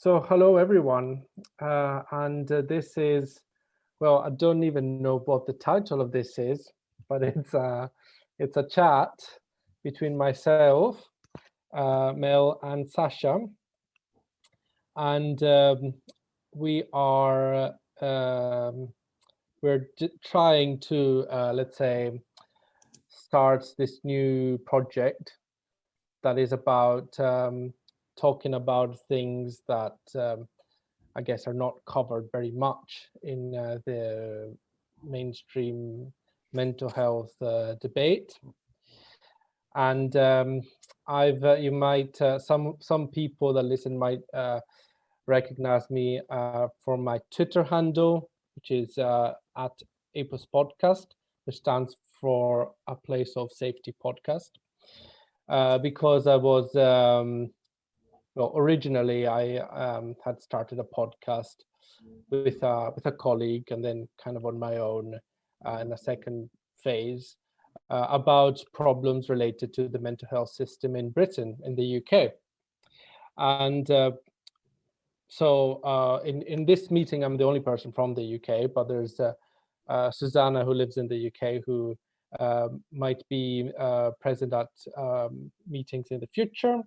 So hello everyone, this is, well, I don't even know what the title of this is, but it's a chat between myself, Mel and Sasha, and we are we're trying to let's say start this new project that is about talking about things that I guess are not covered very much in the mainstream mental health debate. And you might some people that listen might recognize me from my Twitter handle, which is at APOS Podcast, which stands for A Place of Safety Podcast, because I was well, originally I had started a podcast with a colleague, and then kind of on my own in a second phase about problems related to the mental health system in Britain, in the UK. And so in this meeting, I'm the only person from the UK, but there's Susanna, who lives in the UK, who might be present at meetings in the future.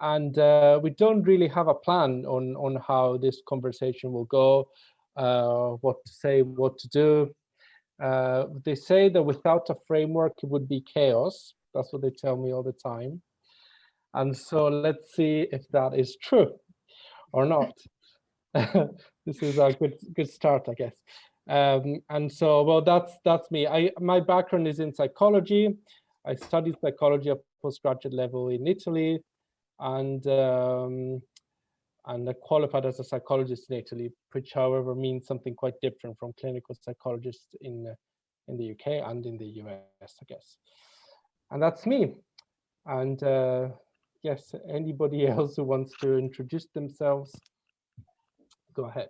And we don't really have a plan on how this conversation will go, what to say, what to do. They say that without a framework, it would be chaos. That's what they tell me all the time. And so let's see if that is true or not. This is a good start, I guess. And so, well, that's me. My background is in psychology. I studied psychology at postgraduate level in Italy, and I qualified as a psychologist in Italy, which, however, means something quite different from clinical psychologists in the UK and in the US, I guess. And that's me. And yes, anybody else who wants to introduce themselves, go ahead.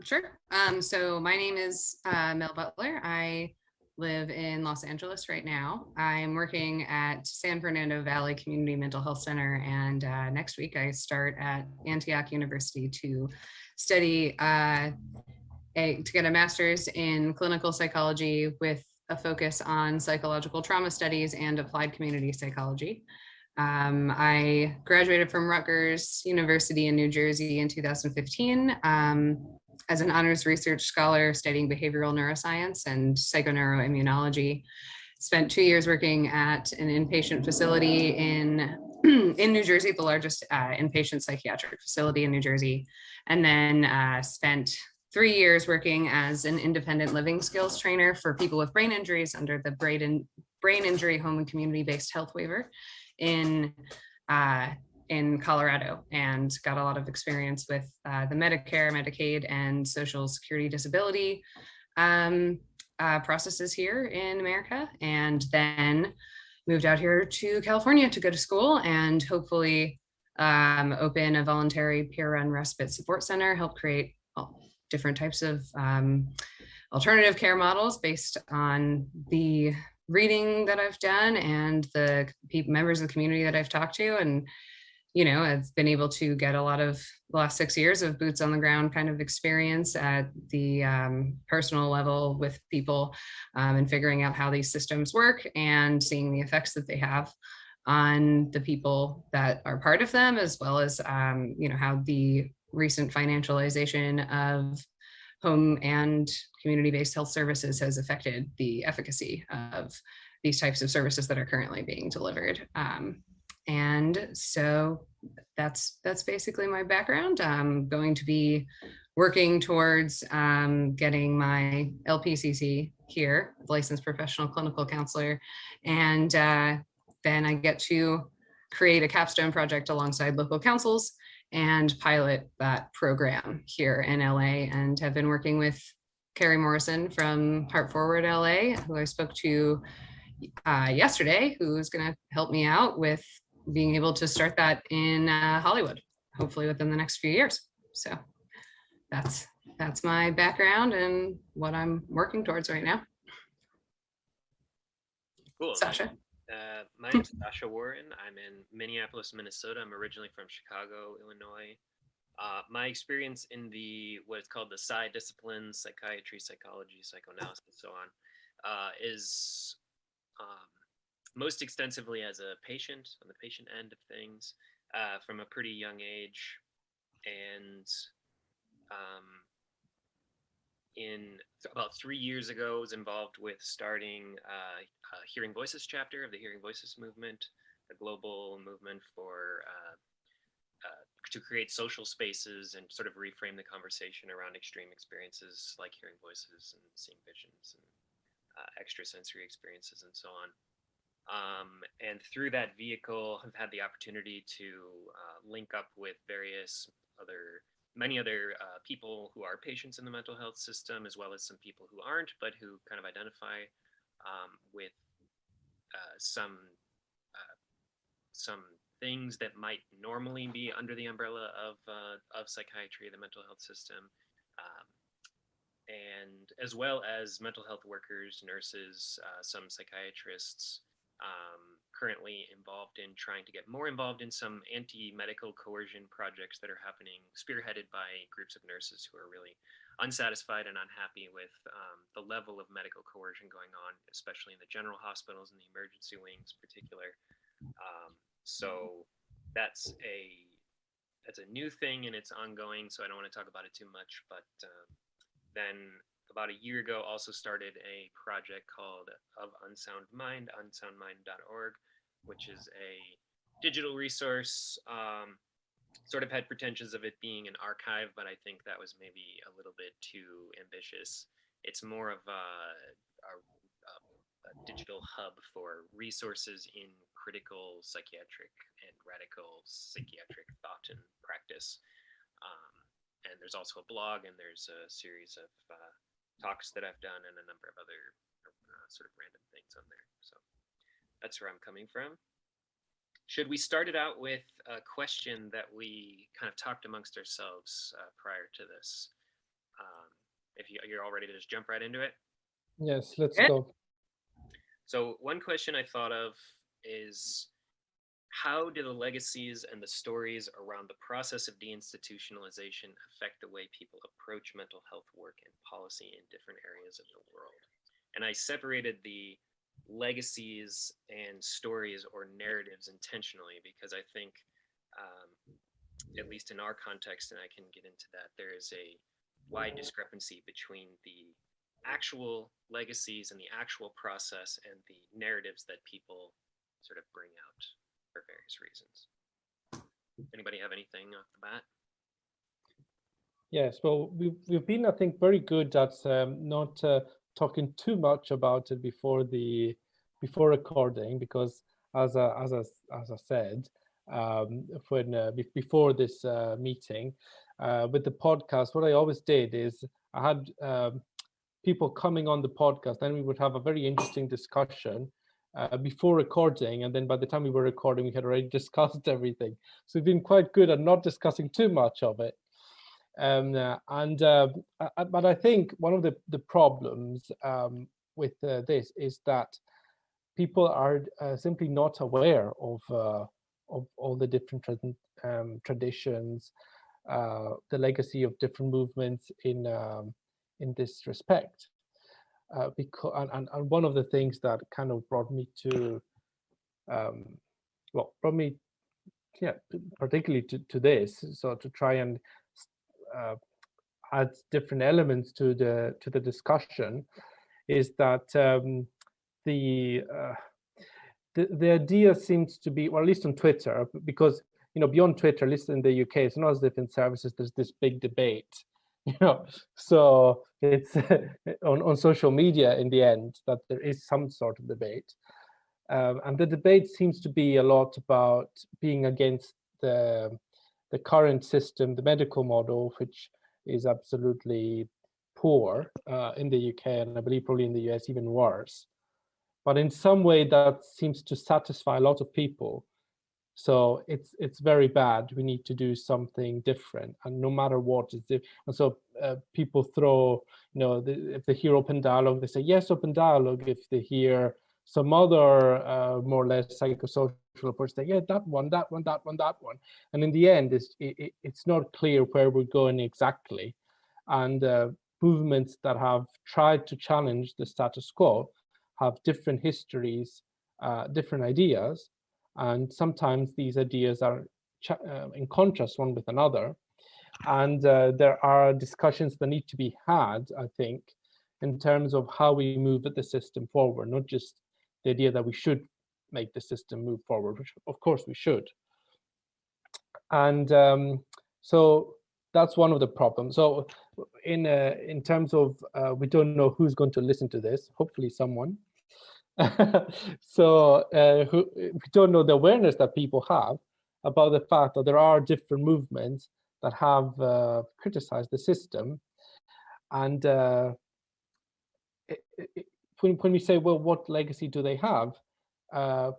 Sure. So my name is Mel Butler. I live in Los Angeles right now. I'm working at San Fernando Valley Community Mental Health Center, and next week I start at Antioch University to study to get a master's in clinical psychology with a focus on psychological trauma studies and applied community psychology. I graduated from Rutgers University in New Jersey in 2015 as an honors research scholar studying behavioral neuroscience and psychoneuroimmunology. Spent 2 years working at an inpatient facility in New Jersey, the largest inpatient psychiatric facility in New Jersey, and then spent 3 years working as an independent living skills trainer for people with brain injuries under the Brain Injury Home and Community-Based Health Waiver in Colorado, and got a lot of experience with the Medicare, Medicaid, and Social Security disability processes here in America, and then moved out here to California to go to school and hopefully open a voluntary peer-run respite support center, help create different types of alternative care models based on the reading that I've done and the members of the community that I've talked to. And you know, I've been able to get a lot of the last 6 years of boots on the ground kind of experience at the personal level with people and figuring out how these systems work and seeing the effects that they have on the people that are part of them, as well as, you know, how the recent financialization of home and community-based health services has affected the efficacy of these types of services that are currently being delivered. And so that's basically my background. I'm going to be working towards getting my LPCC here, licensed professional clinical counselor, and then I get to create a capstone project alongside local councils and pilot that program here in LA, and have been working with Carrie Morrison from Heart Forward LA, who I spoke to yesterday, who's going to help me out with being able to start that in Hollywood, hopefully within the next few years. So that's my background and what I'm working towards right now. Cool. Sasha. My name's Asha Warren. I'm in Minneapolis, Minnesota. I'm originally from Chicago, Illinois. My experience in the what's called the psi disciplines, psychiatry, psychology, psychoanalysis, so on, is um, most extensively as a patient on the patient end of things from a pretty young age, and um, about 3 years ago, was involved with starting a Hearing Voices chapter of the Hearing Voices movement, a global movement for to create social spaces and sort of reframe the conversation around extreme experiences like hearing voices and seeing visions and extrasensory experiences and so on. And through that vehicle, I've had the opportunity to link up with many other people who are patients in the mental health system, as well as some people who aren't, but who kind of identify with some things that might normally be under the umbrella of psychiatry, the mental health system, and as well as mental health workers, nurses, some psychiatrists, currently involved in trying to get more involved in some anti-medical coercion projects that are happening, spearheaded by groups of nurses who are really unsatisfied and unhappy with the level of medical coercion going on, especially in the general hospitals and the emergency wings in particular. So that's a new thing and it's ongoing, so I don't want to talk about it too much, but then about a year ago also started a project called Of Unsound Mind, unsoundmind.org, which is a digital resource. Sort of had pretensions of it being an archive, but I think that was maybe a little bit too ambitious. It's more of a digital hub for resources in critical psychiatric and radical psychiatric thought and practice. And there's also a blog, and there's a series of talks that I've done and a number of other sort of random things on there. So that's where I'm coming from. Should we start it out with a question that we kind of talked amongst ourselves prior to this? If you're all ready to just jump right into it? Yes, let's go. So one question I thought of is, how do the legacies and the stories around the process of deinstitutionalization affect the way people approach mental health work and policy in different areas of the world? And I separated the legacies and stories or narratives intentionally because I think, at least in our context, and I can get into that, there is a wide discrepancy between the actual legacies and the actual process and the narratives that people sort of bring out for various reasons. Anybody have anything off the bat? Yes, well, we've been, I think, very good at not talking too much about it before recording, because as I said, before this meeting with the podcast, what I always did is I had people coming on the podcast, then we would have a very interesting discussion before recording, and then by the time we were recording, we had already discussed everything. So we've been quite good at not discussing too much of it. But I think one of the problems with this is that people are simply not aware of all the different traditions, the legacy of different movements in this respect. Because and one of the things that kind of brought me to particularly to this, so to try and add different elements to the discussion, is that the idea seems to be, or at least on Twitter, because beyond Twitter, at least in the UK, it's not as if in services there's this big debate, so it's on social media in the end that there is some sort of debate, and the debate seems to be a lot about being against the current system, the medical model, which is absolutely poor in the UK, and I believe probably in the US even worse. But in some way that seems to satisfy a lot of people. So it's very bad. We need to do something different, and no matter what is it. And so people throw, if they hear open dialogue, they say yes, open dialogue. If they hear some other more or less psychosocial approach say, yeah, that one, that one, that one, that one. And in the end, it's not clear where we're going exactly. And movements that have tried to challenge the status quo have different histories, different ideas, and sometimes these ideas are in contrast one with another. And there are discussions that need to be had, I think, in terms of how we move the system forward, not just the idea that we should make the system move forward, which of course we should. And so that's one of the problems. So in terms of, we don't know who's going to listen to this, hopefully someone. So we don't know the awareness that people have about the fact that there are different movements that have criticized the system. And when we say, well, what legacy do they have?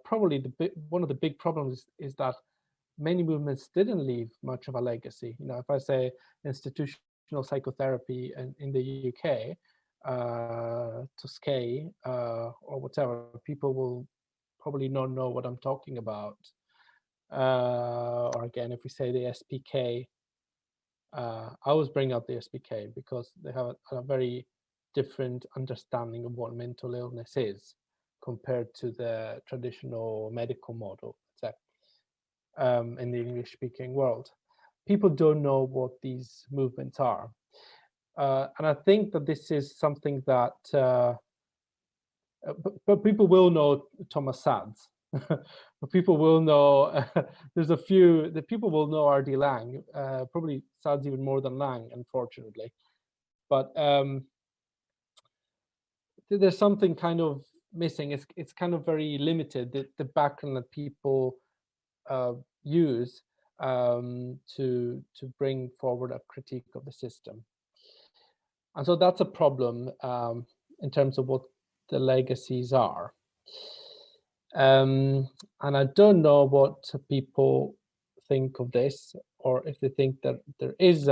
Probably one of the big problems is that many movements didn't leave much of a legacy. You know, if I say institutional psychotherapy in the UK, Tuskegee, or whatever, people will probably not know what I'm talking about. Or again, if we say the SPK, I always bring up the SPK because they have a very different understanding of what mental illness is compared to the traditional medical model in the English-speaking world. People don't know what these movements are. And I think that this is something that, but people will know Thomas Sands. But people will know, there's a few, the people will know R.D. Laing, probably Sands even more than Laing, unfortunately. But there's something kind of missing. It's kind of very limited, the background that people use to bring forward a critique of the system. And so that's a problem in terms of what the legacies are. And I don't know what people think of this, or if they think that there is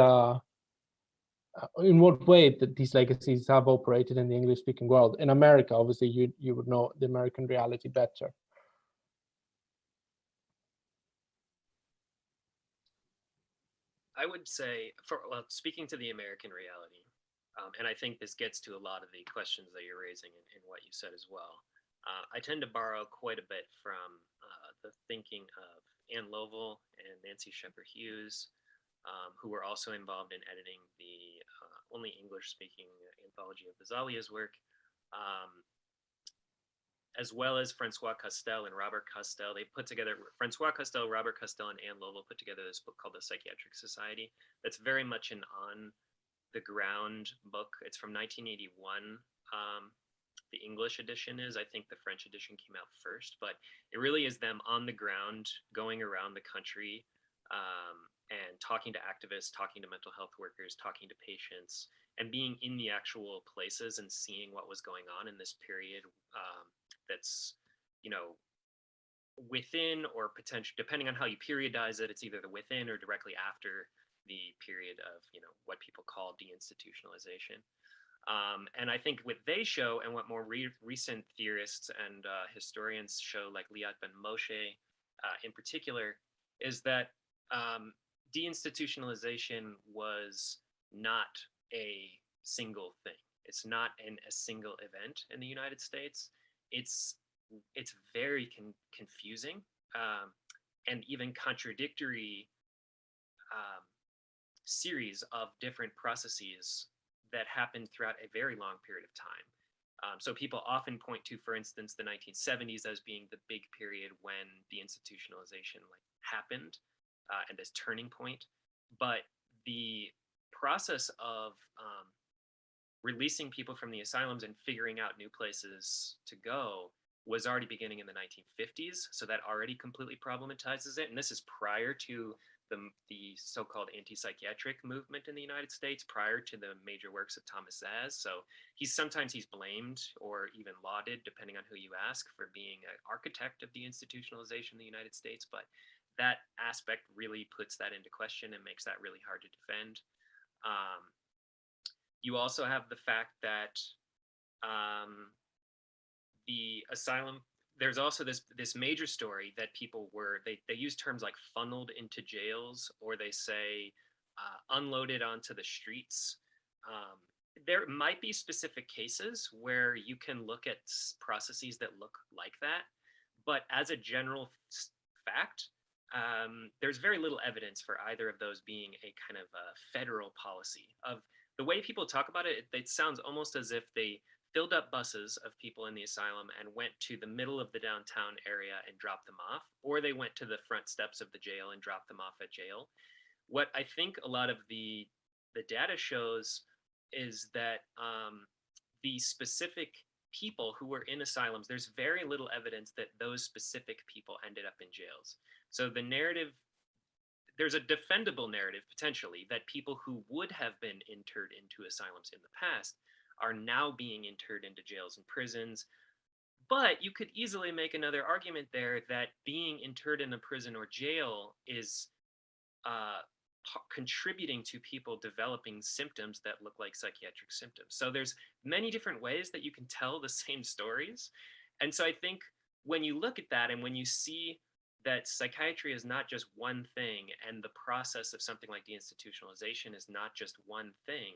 in what way that these legacies have operated in the English-speaking world. In America, obviously, you would know the American reality better. I would say, well, speaking to the American reality, and I think this gets to a lot of the questions that you're raising in what you said as well. I tend to borrow quite a bit from the thinking of Anne Lovell and Nancy Shepherd Hughes, who were also involved in editing the only English-speaking anthology of Bazalia's work, as well as Francois Castel and Robert Castel. They put together, Francois Castel, Robert Castel, and Anne Lovell put together this book called The Psychiatric Society. That's very much an on-the-ground book. It's from 1981. The English edition is. I think the French edition came out first, but it really is them on the ground, going around the country and talking to activists, talking to mental health workers, talking to patients, and being in the actual places and seeing what was going on in this period that's, you know, within or potentially, depending on how you periodize it, it's either the within or directly after the period of, you know, what people call deinstitutionalization. And I think what they show and what more recent theorists and historians show, like Liat Ben Moshe in particular, is that deinstitutionalization was not a single thing. It's not a single event in the United States. It's very confusing and even contradictory series of different processes that happened throughout a very long period of time. So people often point to, for instance, the 1970s as being the big period when deinstitutionalization happened and this turning point. But the process of releasing people from the asylums and figuring out new places to go was already beginning in the 1950s. So that already completely problematizes it. And this is prior to the so-called anti-psychiatric movement in the United States, prior to the major works of Thomas Szasz. So sometimes he's blamed or even lauded, depending on who you ask, for being an architect of deinstitutionalization in the United States. But that aspect really puts that into question and makes that really hard to defend. You also have the fact that the asylum, there's also this major story that people were, they use terms like funneled into jails, or they say unloaded onto the streets. There might be specific cases where you can look at processes that look like that, but as a general fact, there's very little evidence for either of those being a kind of a federal policy. Of the way people talk about it, it sounds almost as if they filled up buses of people in the asylum and went to the middle of the downtown area and dropped them off, or they went to the front steps of the jail and dropped them off at jail. What I think a lot of the data shows is that the specific people who were in asylums, there's very little evidence that those specific people ended up in jails. So the narrative, there's a defendable narrative potentially that people who would have been interred into asylums in the past are now being interred into jails and prisons. But you could easily make another argument there that being interred in a prison or jail is contributing to people developing symptoms that look like psychiatric symptoms. So there's many different ways that you can tell the same stories. And so I think when you look at that and when you see that psychiatry is not just one thing and the process of something like deinstitutionalization is not just one thing,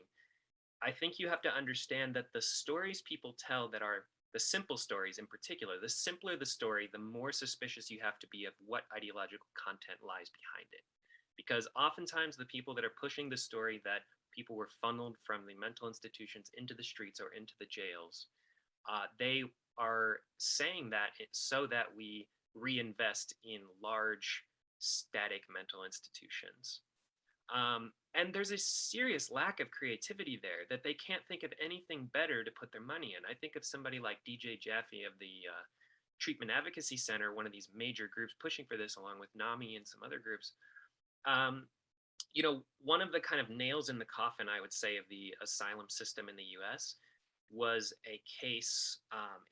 I think you have to understand that the stories people tell that are the simple stories in particular, the simpler the story, the more suspicious you have to be of what ideological content lies behind it. Because oftentimes the people that are pushing the story that people were funneled from the mental institutions into the streets or into the jails, they are saying that so that we reinvest in large, static mental institutions. And there's a serious lack of creativity there, that they can't think of anything better to put their money in. I think of somebody like DJ Jaffe of the Treatment Advocacy Center, one of these major groups pushing for this, along with NAMI and some other groups. You know, one of the kind of nails in the coffin, I would say, of the asylum system in the US was a case,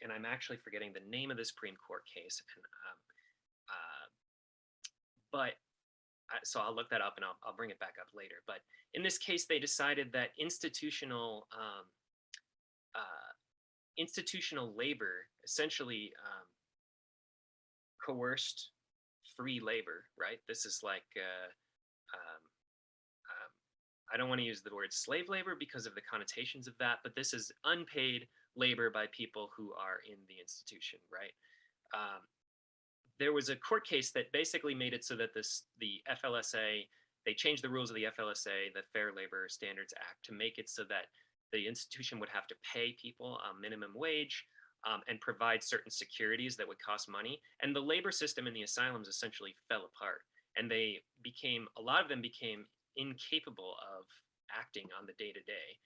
and I'm actually forgetting the name of the Supreme Court case, so I'll look that up and I'll bring it back up later. But in this case, they decided that institutional labor, essentially coerced free labor, right? This is like, I don't want to use the word slave labor because of the connotations of that, but this is unpaid labor by people who are in the institution, right? There was a court case that basically made it so that the FLSA, they changed the rules of the FLSA, the Fair Labor Standards Act, to make it so that the institution would have to pay people a minimum wage and provide certain securities that would cost money. And the labor system in the asylums essentially fell apart. And a lot of them became incapable of acting on the day-to-day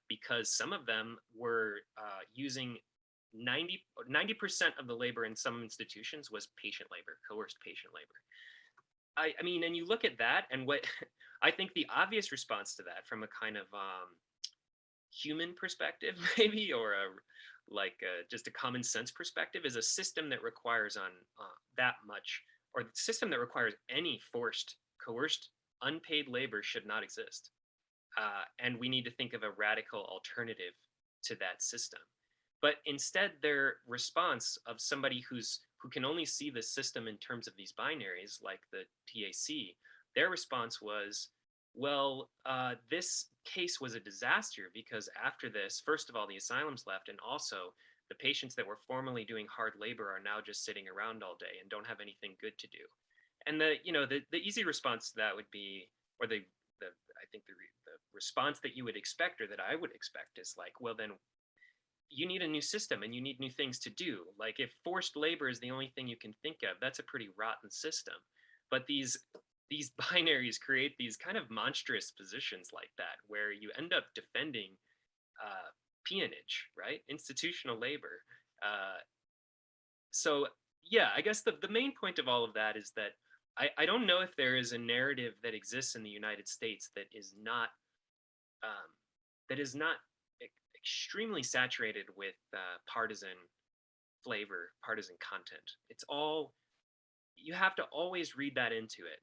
because some of them were using 90% of the labor in some institutions was patient labor, coerced patient labor. I mean, and you look at that, and what I think the obvious response to that, from a kind of human perspective, maybe, or just a common sense perspective, is a system that requires that much, or the system that requires any forced, coerced, unpaid labor should not exist. And we need to think of a radical alternative to that system. But instead, their response of somebody who can only see the system in terms of these binaries, like the TAC, their response was, well, this case was a disaster because after this, first of all, the asylums left, and also the patients that were formerly doing hard labor are now just sitting around all day and don't have anything good to do. And the easy response to that would be, or I think the response that you would expect, or that I would expect, is like, well, then you need a new system and you need new things to do. Like, if forced labor is the only thing you can think of, that's a pretty rotten system. But these binaries create these kind of monstrous positions like that, where you end up defending peonage, right? Institutional labor. So yeah, I guess the main point of all of that is that I don't know if there is a narrative that exists in the United States that is not extremely saturated with partisan flavor, partisan content. It's all, you have to always read that into it,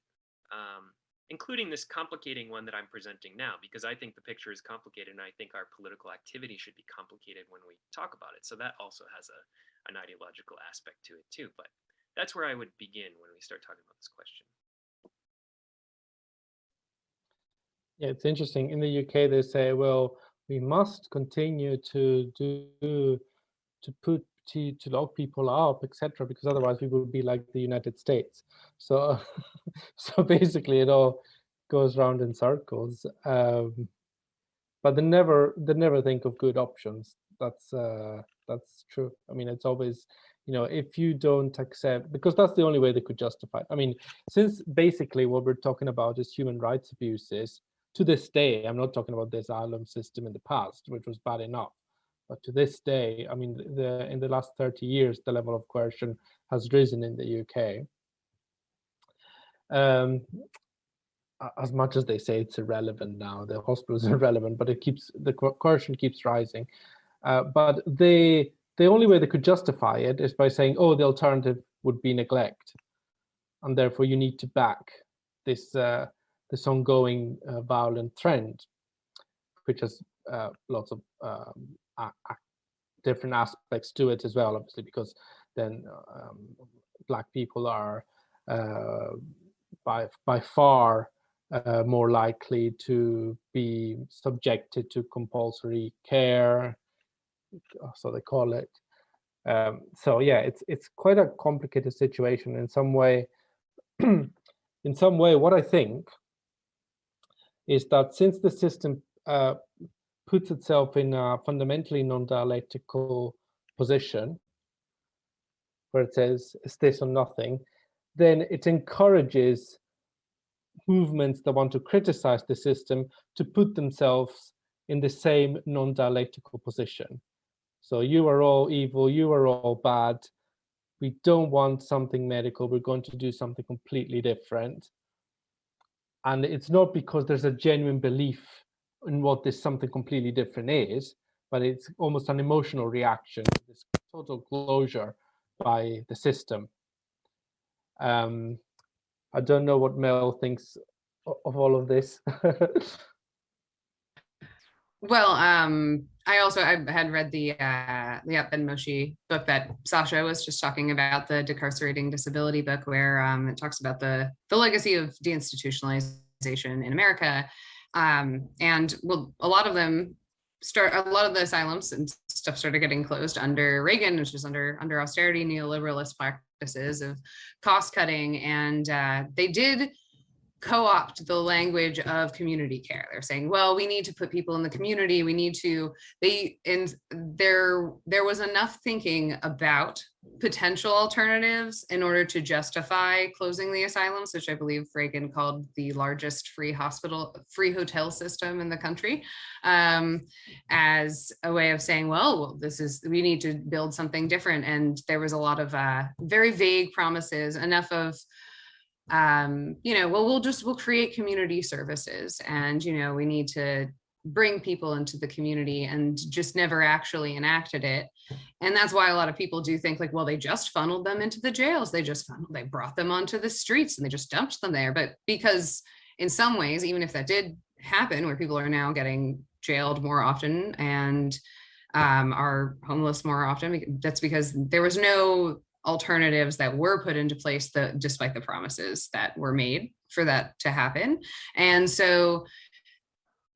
including this complicating one that I'm presenting now, because I think the picture is complicated, and I think our political activity should be complicated when we talk about it. So that also has an ideological aspect to it too. But that's where I would begin when we start talking about this question. Yeah, it's interesting. In the UK, they say, well, we must continue to lock people up, etc., because otherwise we would be like the United States. So, so basically, it all goes round in circles. But they never think of good options. That's true. I mean, it's always, if you don't accept, because that's the only way they could justify it. I mean, since basically what we're talking about is human rights abuses, to this day, I'm not talking about the asylum system in the past, which was bad enough, but to this day, I mean, in the last 30 years, the level of coercion has risen in the UK. As much as they say it's irrelevant now, the hospital is irrelevant, but the coercion keeps rising. But the only way they could justify it is by saying, oh, the alternative would be neglect, and therefore you need to back this ongoing violent trend, which has lots of different aspects to it as well, obviously, because then Black people are by far more likely to be subjected to compulsory care, so they call it. So yeah, it's quite a complicated situation in some way. In some way, what I think is that since the system puts itself in a fundamentally non-dialectical position, where it says it's this or nothing, then it encourages movements that want to criticize the system to put themselves in the same non-dialectical position. So you are all evil, you are all bad, we don't want something medical, we're going to do something completely different. And it's not because there's a genuine belief in what this something completely different is, but it's almost an emotional reaction to this total closure by the system. I don't know what Mel thinks of all of this. Well, I had read the Liat Ben Moshe book that Sasha was just talking about, the Decarcerating Disability book, where it talks about the legacy of deinstitutionalization in America. And well, a lot of the asylums and stuff started getting closed under Reagan, which was under austerity, neoliberalist practices of cost cutting, and they did co-opt the language of community care. They're saying, well, we need to put people in the community. There was enough thinking about potential alternatives in order to justify closing the asylums, which I believe Reagan called the largest free hotel system in the country, as a way of saying, well, we need to build something different. And there was a lot of very vague promises, enough of, we'll create community services, and, we need to bring people into the community, and just never actually enacted it. And that's why a lot of people do think, like, well, they just funneled them into the jails. They brought them onto the streets and they just dumped them there. But because in some ways, even if that did happen, where people are now getting jailed more often and are homeless more often, that's because there was no alternatives that were put into place, despite the promises that were made for that to happen. And so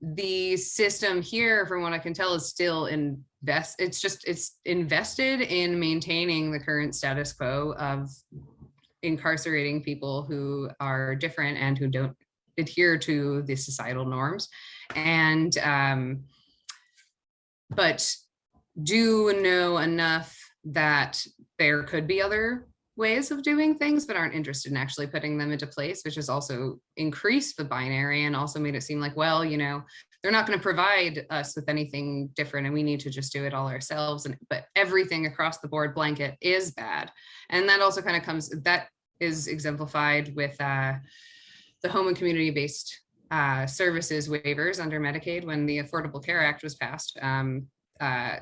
the system here, from what I can tell, is still it's invested in maintaining the current status quo of incarcerating people who are different and who don't adhere to the societal norms, and but do know enough that there could be other ways of doing things, but aren't interested in actually putting them into place, which has also increased the binary and also made it seem like, well, they're not going to provide us with anything different and we need to just do it all ourselves. But everything across the board blanket is bad. And that also kind of that is exemplified with the home and community-based services waivers under Medicaid. When the Affordable Care Act was passed,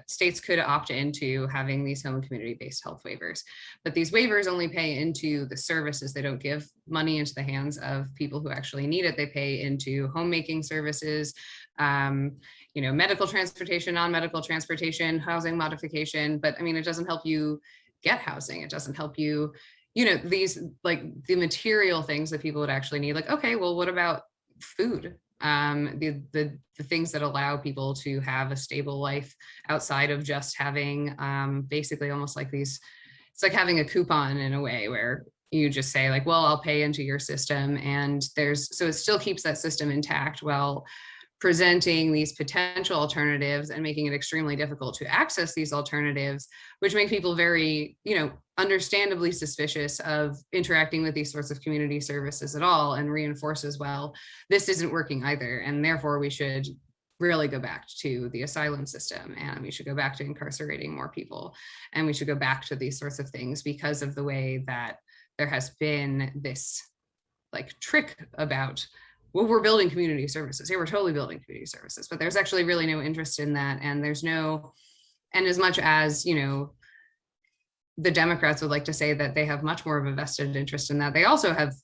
states could opt into having these home and community-based health waivers. But these waivers only pay into the services. They don't give money into the hands of people who actually need it. They pay into homemaking services, medical transportation, non-medical transportation, housing modification. But I mean, it doesn't help you get housing. It doesn't help you, these like the material things that people would actually need. Like, okay, well, what about food? The things that allow people to have a stable life outside of just having basically almost like these, it's like having a coupon in a way where you just say like, well, I'll pay into your system, and so it still keeps that system intact while presenting these potential alternatives and making it extremely difficult to access these alternatives, which make people very, understandably suspicious of interacting with these sorts of community services at all, and reinforces, well, this isn't working either, and therefore we should really go back to the asylum system, and we should go back to incarcerating more people, and we should go back to these sorts of things because of the way that there has been this like trick about, well, we're building community services. Here, we're totally building community services, but there's actually really no interest in that. And and as much as, the Democrats would like to say that they have much more of a vested interest in that, they also have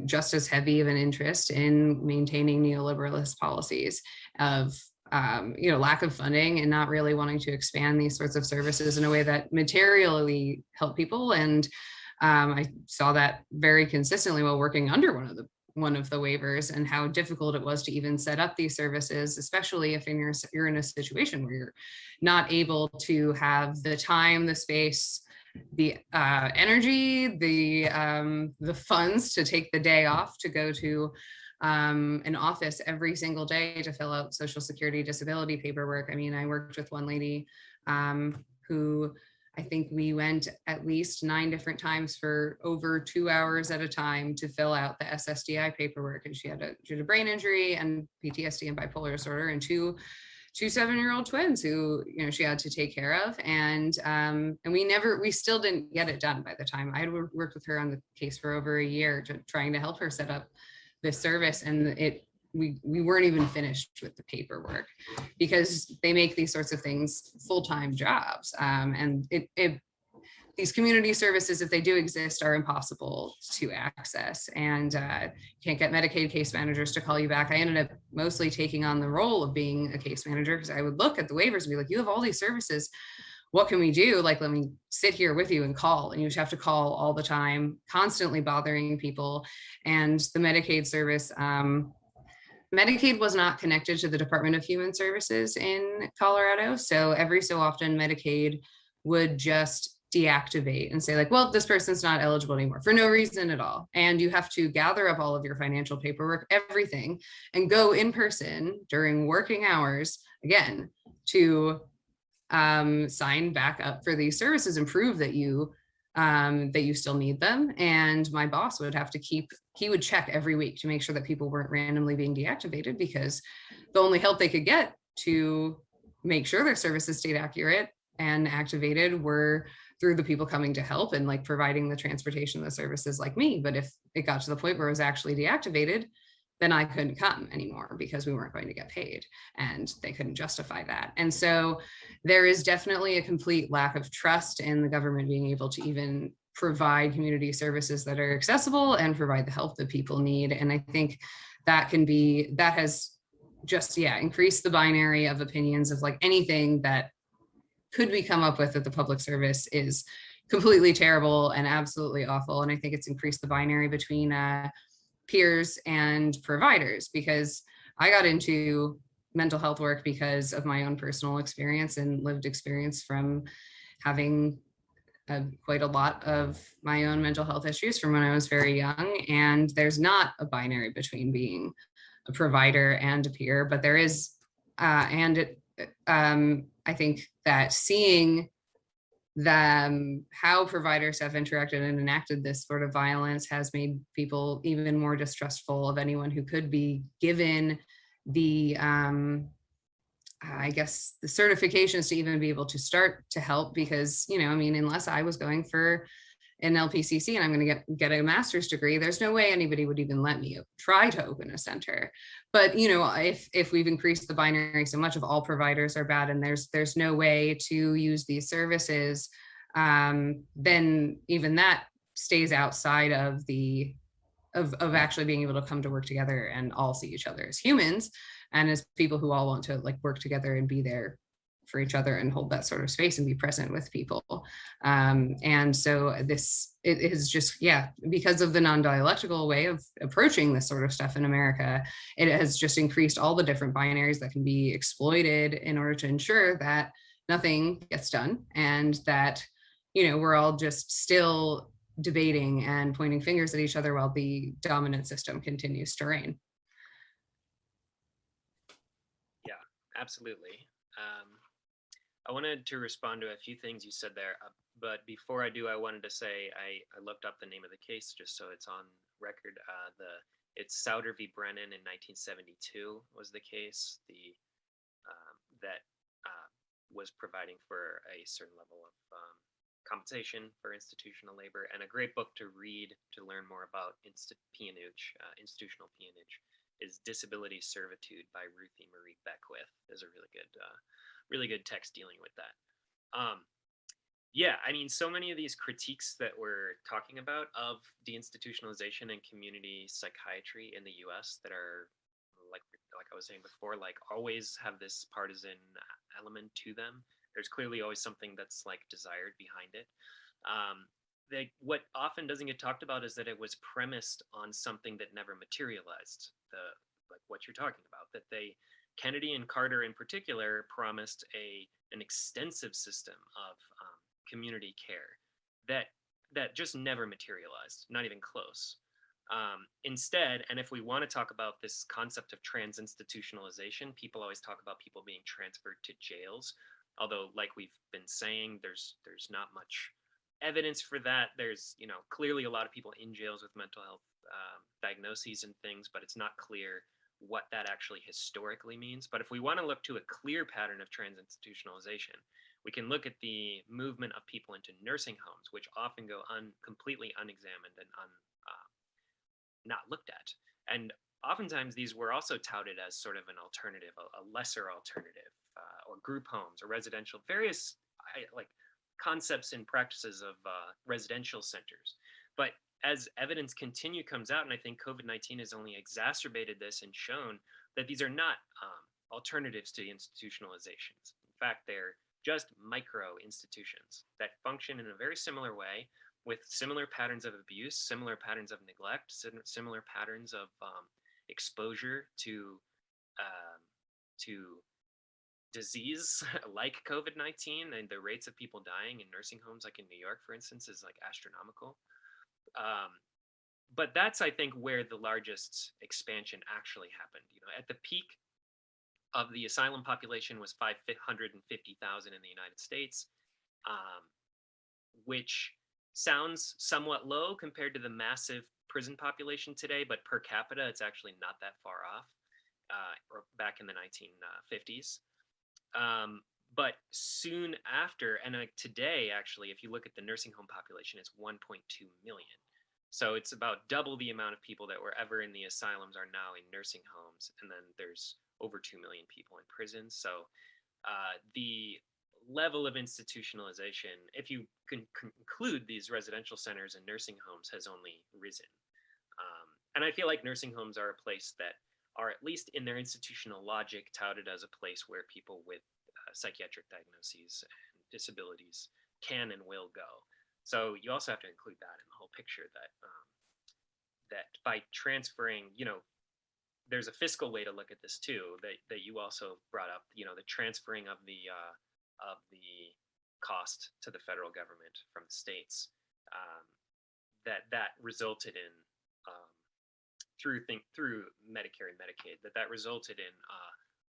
just as heavy of an interest in maintaining neoliberalist policies of, lack of funding and not really wanting to expand these sorts of services in a way that materially help people. And I saw that very consistently while working under one of the waivers, and how difficult it was to even set up these services, especially if you're in a situation where you're not able to have the time, the space, the energy, the funds to take the day off to go to an office every single day to fill out Social Security disability paperwork. I mean, I worked with one lady who I think we went at least 9 different times for over 2 hours at a time to fill out the SSDI paperwork. And she had a brain injury and PTSD and bipolar disorder, and two 7-year-old twins who, she had to take care of. And we still didn't get it done by the time I had worked with her on the case for over a year, trying to help her set up this service. And we weren't even finished with the paperwork because they make these sorts of things full-time jobs. And these community services, if they do exist, are impossible to access, and can't get Medicaid case managers to call you back. I ended up mostly taking on the role of being a case manager because I would look at the waivers and be like, you have all these services. What can we do? Like, let me sit here with you and call. And you just have to call all the time, constantly bothering people. And the Medicaid service, Medicaid was not connected to the Department of Human Services in Colorado. So every so often Medicaid would just deactivate and say like, well, this person's not eligible anymore for no reason at all. And you have to gather up all of your financial paperwork, everything, and go in person during working hours again to sign back up for these services and prove that you still need them. And my boss would have to he would check every week to make sure that people weren't randomly being deactivated, because the only help they could get to make sure their services stayed accurate and activated were through the people coming to help and like providing the transportation, the services like me. But if it got to the point where it was actually deactivated, then I couldn't come anymore because we weren't going to get paid, and they couldn't justify that. And so there is definitely a complete lack of trust in the government being able to even provide community services that are accessible and provide the help that people need. And I think that has just, increased the binary of opinions of like anything that could we come up with that the public service is completely terrible and absolutely awful. And I think it's increased the binary between peers and providers, because I got into mental health work because of my own personal experience and lived experience from having quite a lot of my own mental health issues from when I was very young. And there's not a binary between being a provider and a peer, but there is, I think that seeing how providers have interacted and enacted this sort of violence has made people even more distrustful of anyone who could be given the, I guess, the certifications to even be able to start to help, because, unless I was going for in LPCC and I'm going to get a master's degree, there's no way anybody would even let me try to open a center. But if we've increased the binary so much of all providers are bad and there's no way to use these services, then even that stays outside of of actually being able to come to work together and all see each other as humans and as people who all want to like work together and be there for each other and hold that sort of space and be present with people. And so it is just, because of the non-dialectical way of approaching this sort of stuff in America, it has just increased all the different binaries that can be exploited in order to ensure that nothing gets done and that, we're all just still debating and pointing fingers at each other while the dominant system continues to reign. Yeah, absolutely. I wanted to respond to a few things you said there, but before I do, I wanted to say I looked up the name of the case just so it's on record. It's Souder v. Brennan in 1972 was the case that was providing for a certain level of compensation for institutional labor, and a great book to read to learn more about institutional peonage is Disability Servitude by Ruthie Marie Beckwith. Is a really good text dealing with that. I mean, so many of these critiques that we're talking about of deinstitutionalization and community psychiatry in the US that are like I was saying before, like always have this partisan element to them. There's clearly always something that's like desired behind it. What often doesn't get talked about is that it was premised on something that never materialized. Like what you're talking about, that Kennedy and Carter in particular promised an extensive system of community care that just never materialized, not even close. Instead, and if we want to talk about this concept of transinstitutionalization, people always talk about people being transferred to jails. Although, like we've been saying, there's not much evidence for that. There's clearly a lot of people in jails with mental health diagnoses and things, but it's not clear what that actually historically means. But if we want to look to a clear pattern of transinstitutionalization, we can look at the movement of people into nursing homes, which often go completely unexamined and not looked at. And oftentimes these were also touted as sort of an alternative, a lesser alternative, or group homes or residential, various like concepts and practices of residential centers. But as evidence comes out, and I think COVID-19 has only exacerbated this and shown that these are not alternatives to institutionalizations. In fact, they're just micro institutions that function in a very similar way, with similar patterns of abuse, similar patterns of neglect, similar patterns of exposure to disease like COVID-19, and the rates of people dying in nursing homes, like in New York, for instance, is like astronomical. But that's, I think, where the largest expansion actually happened. At the peak of the asylum population was 550,000 in the United States, which sounds somewhat low compared to the massive prison population today, but per capita, it's actually not that far off, or back in the 1950s. But soon after, and today, actually, if you look at the nursing home population, it's 1.2 million. So it's about double the amount of people that were ever in the asylums are now in nursing homes. And then there's over 2 million people in prisons. So the level of institutionalization, if you can include these residential centers and nursing homes, has only risen. And I feel like nursing homes are a place that are, at least in their institutional logic, touted as a place where people with psychiatric diagnoses and disabilities can and will go. So you also have to include that in the whole picture, that that by transferring, there's a fiscal way to look at this too, that you also brought up, the transferring of the cost to the federal government from the states, that resulted in through Medicare and Medicaid, that resulted in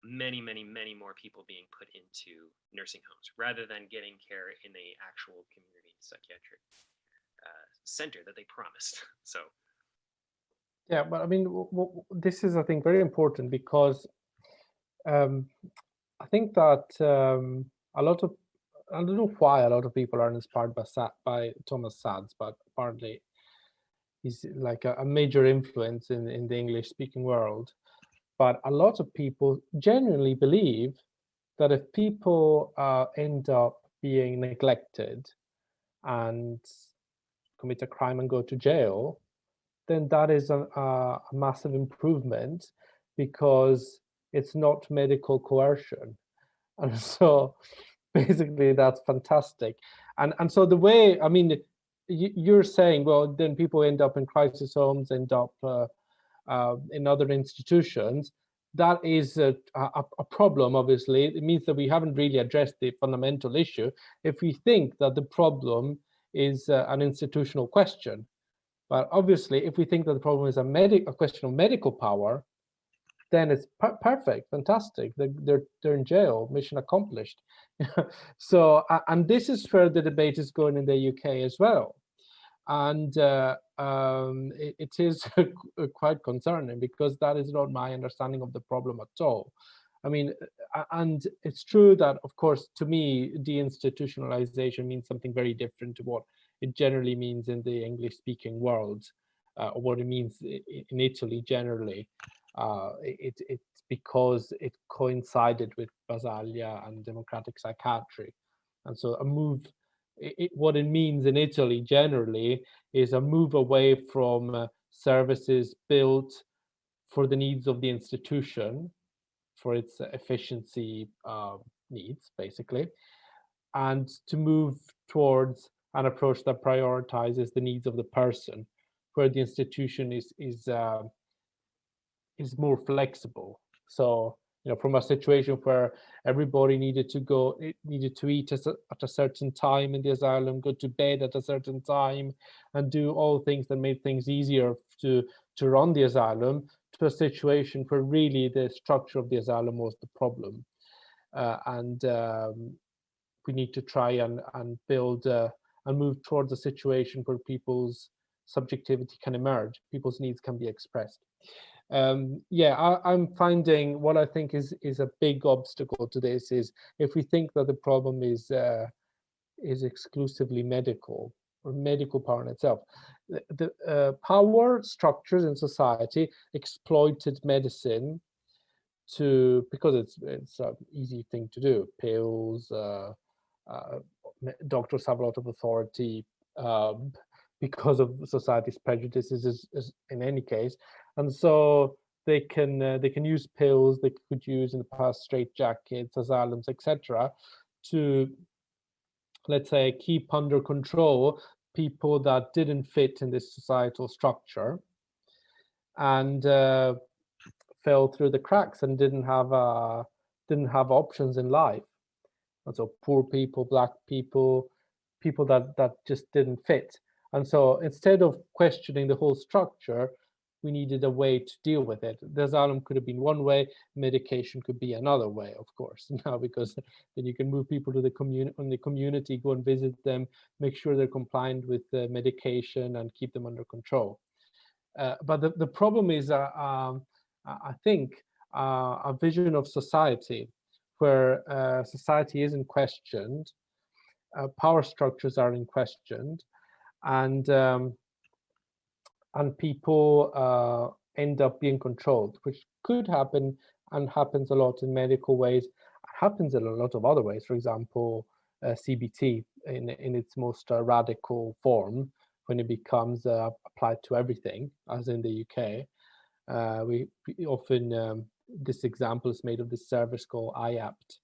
many more people being put into nursing homes rather than getting care in a actual community psychiatric center that they promised. So yeah, but I mean, this is, I think, very important because I think that a lot of I don't know why a lot of people are inspired by Thomas Sachs, but apparently he's like a major influence in the English speaking world. But a lot of people genuinely believe that if people end up being neglected and commit a crime and go to jail, then that is a massive improvement because it's not medical coercion. And so basically that's fantastic. And so the way, I mean, you're saying, well, then people end up in crisis homes, end up in other institutions. That is a problem, obviously. It means that we haven't really addressed the fundamental issue. If we think that the problem is an institutional question, but obviously, if we think that the problem is a question of medical power, then it's perfect, fantastic. They're in jail, mission accomplished. So, and this is where the debate is going in the UK as well. And it is quite concerning because that is not my understanding of the problem at all. I mean, and it's true that, of course, to me, deinstitutionalization means something very different to what it generally means in the English-speaking world, or what it means in Italy generally. It's because it coincided with Basaglia and democratic psychiatry. And so a move, what it means in Italy generally is a move away from services built for the needs of the institution, for its efficiency needs, basically, and to move towards an approach that prioritizes the needs of the person, where the institution is more flexible. So, from a situation where everybody needed to eat at a certain time in the asylum, go to bed at a certain time, and do all things that made things easier to run the asylum, to a situation where really the structure of the asylum was the problem. And we need to try and build and move towards a situation where people's subjectivity can emerge, people's needs can be expressed. I'm finding what I think is a big obstacle to this is if we think that the problem is exclusively medical or medical power in itself. The power structures in society exploited medicine because it's an easy thing to do. Pills, doctors have a lot of authority because of society's prejudices in any case, and so they can use pills. They could use in the past straitjackets, asylums, etc., to, let's say, keep under control people that didn't fit in this societal structure and fell through the cracks and didn't have options in life. And so poor people, black people, people that just didn't fit. And so instead of questioning the whole structure, we needed a way to deal with it. The asylum could have been one way, medication could be another way, of course, now, because then you can move people to the community, go and visit them, make sure they're compliant with the medication and keep them under control. But the problem is, I think, a vision of society where society isn't questioned, power structures aren't questioned, and people end up being controlled, which could happen and happens a lot in medical ways, happens in a lot of other ways. For example, CBT in its most radical form, when it becomes applied to everything, as in the UK. We often, this example is made of this service called IAPT.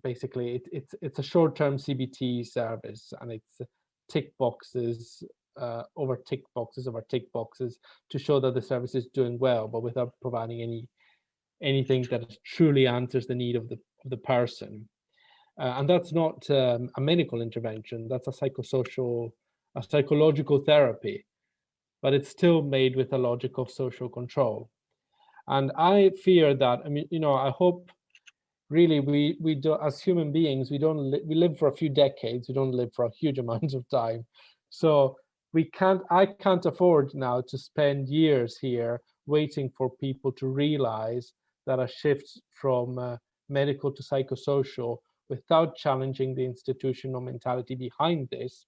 Basically, it's a short-term CBT service, and it's tick boxes over tick boxes over tick boxes to show that the service is doing well, but without providing anything that truly answers the need of the person. And that's not a medical intervention. That's a psychological therapy, but it's still made with a logic of social control. And I fear that, I hope really we do, as human beings, we live for a few decades, we don't live for a huge amount of time. So I can't afford now to spend years here waiting for people to realize that a shift from medical to psychosocial without challenging the institutional mentality behind this,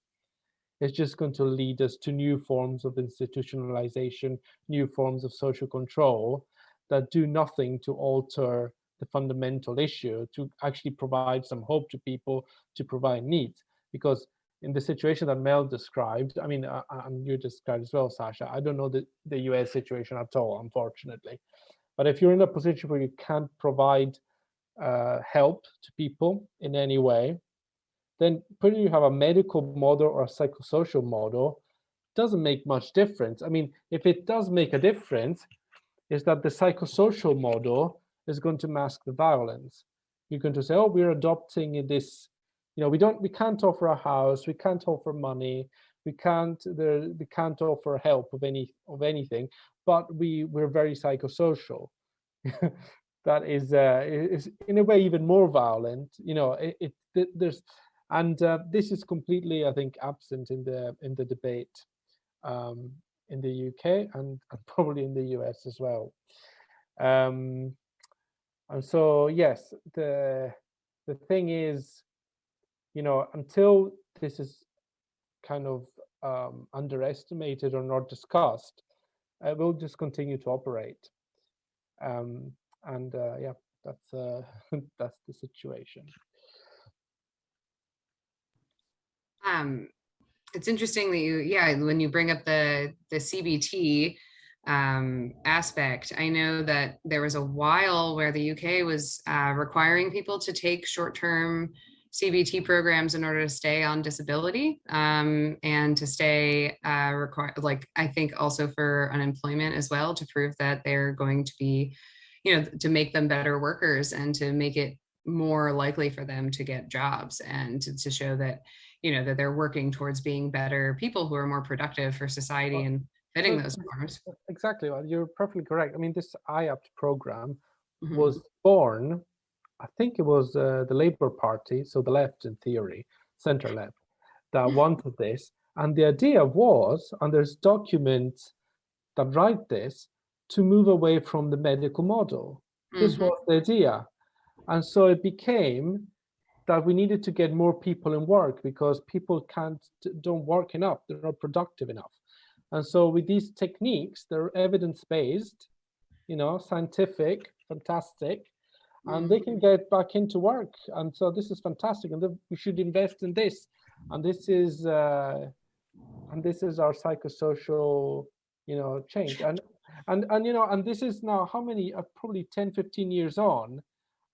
is just going to lead us to new forms of institutionalization, new forms of social control that do nothing to alter the fundamental issue, to actually provide some hope to people, to provide needs. Because in the situation that Mel described, I mean, and you described as well, Sasha, I don't know the US situation at all, unfortunately. But if you're in a position where you can't provide help to people in any way, then whether you have a medical model or a psychosocial model doesn't make much difference. I mean, if it does make a difference, is that the psychosocial model is going to mask the violence. You're going to say, oh, we're adopting this, we can't offer a house, we can't offer money, we can't offer help of anything, but we're very psychosocial. That is in a way even more violent. This is completely, I think, absent in the debate in the UK and probably in the US as well. And so, yes, the thing is, until this is kind of underestimated or not discussed, we'll just continue to operate. Yeah, that's that's the situation. It's interesting that when you bring up the CBT aspect, I know that there was a while where the UK was requiring people to take short-term CBT programs in order to stay on disability and to stay I think also for unemployment as well, to prove that they're going to be, to make them better workers and to make it more likely for them to get jobs and to show that, that they're working towards being better people who are more productive for society and fitting those norms. Exactly. Well, you're perfectly correct. I mean, this IAPT program was born, I think it was the Labour Party, so the left in theory, center left, that wanted this. And the idea was, and there's documents that write this, to move away from the medical model. This was the idea. And so it became that we needed to get more people in work because people don't work enough, they're not productive enough. And so with these techniques, they're evidence-based, scientific, fantastic, and they can get back into work. And so this is fantastic, and we should invest in this. And this is our psychosocial, change. And this is now how many, probably 10, 15 years on,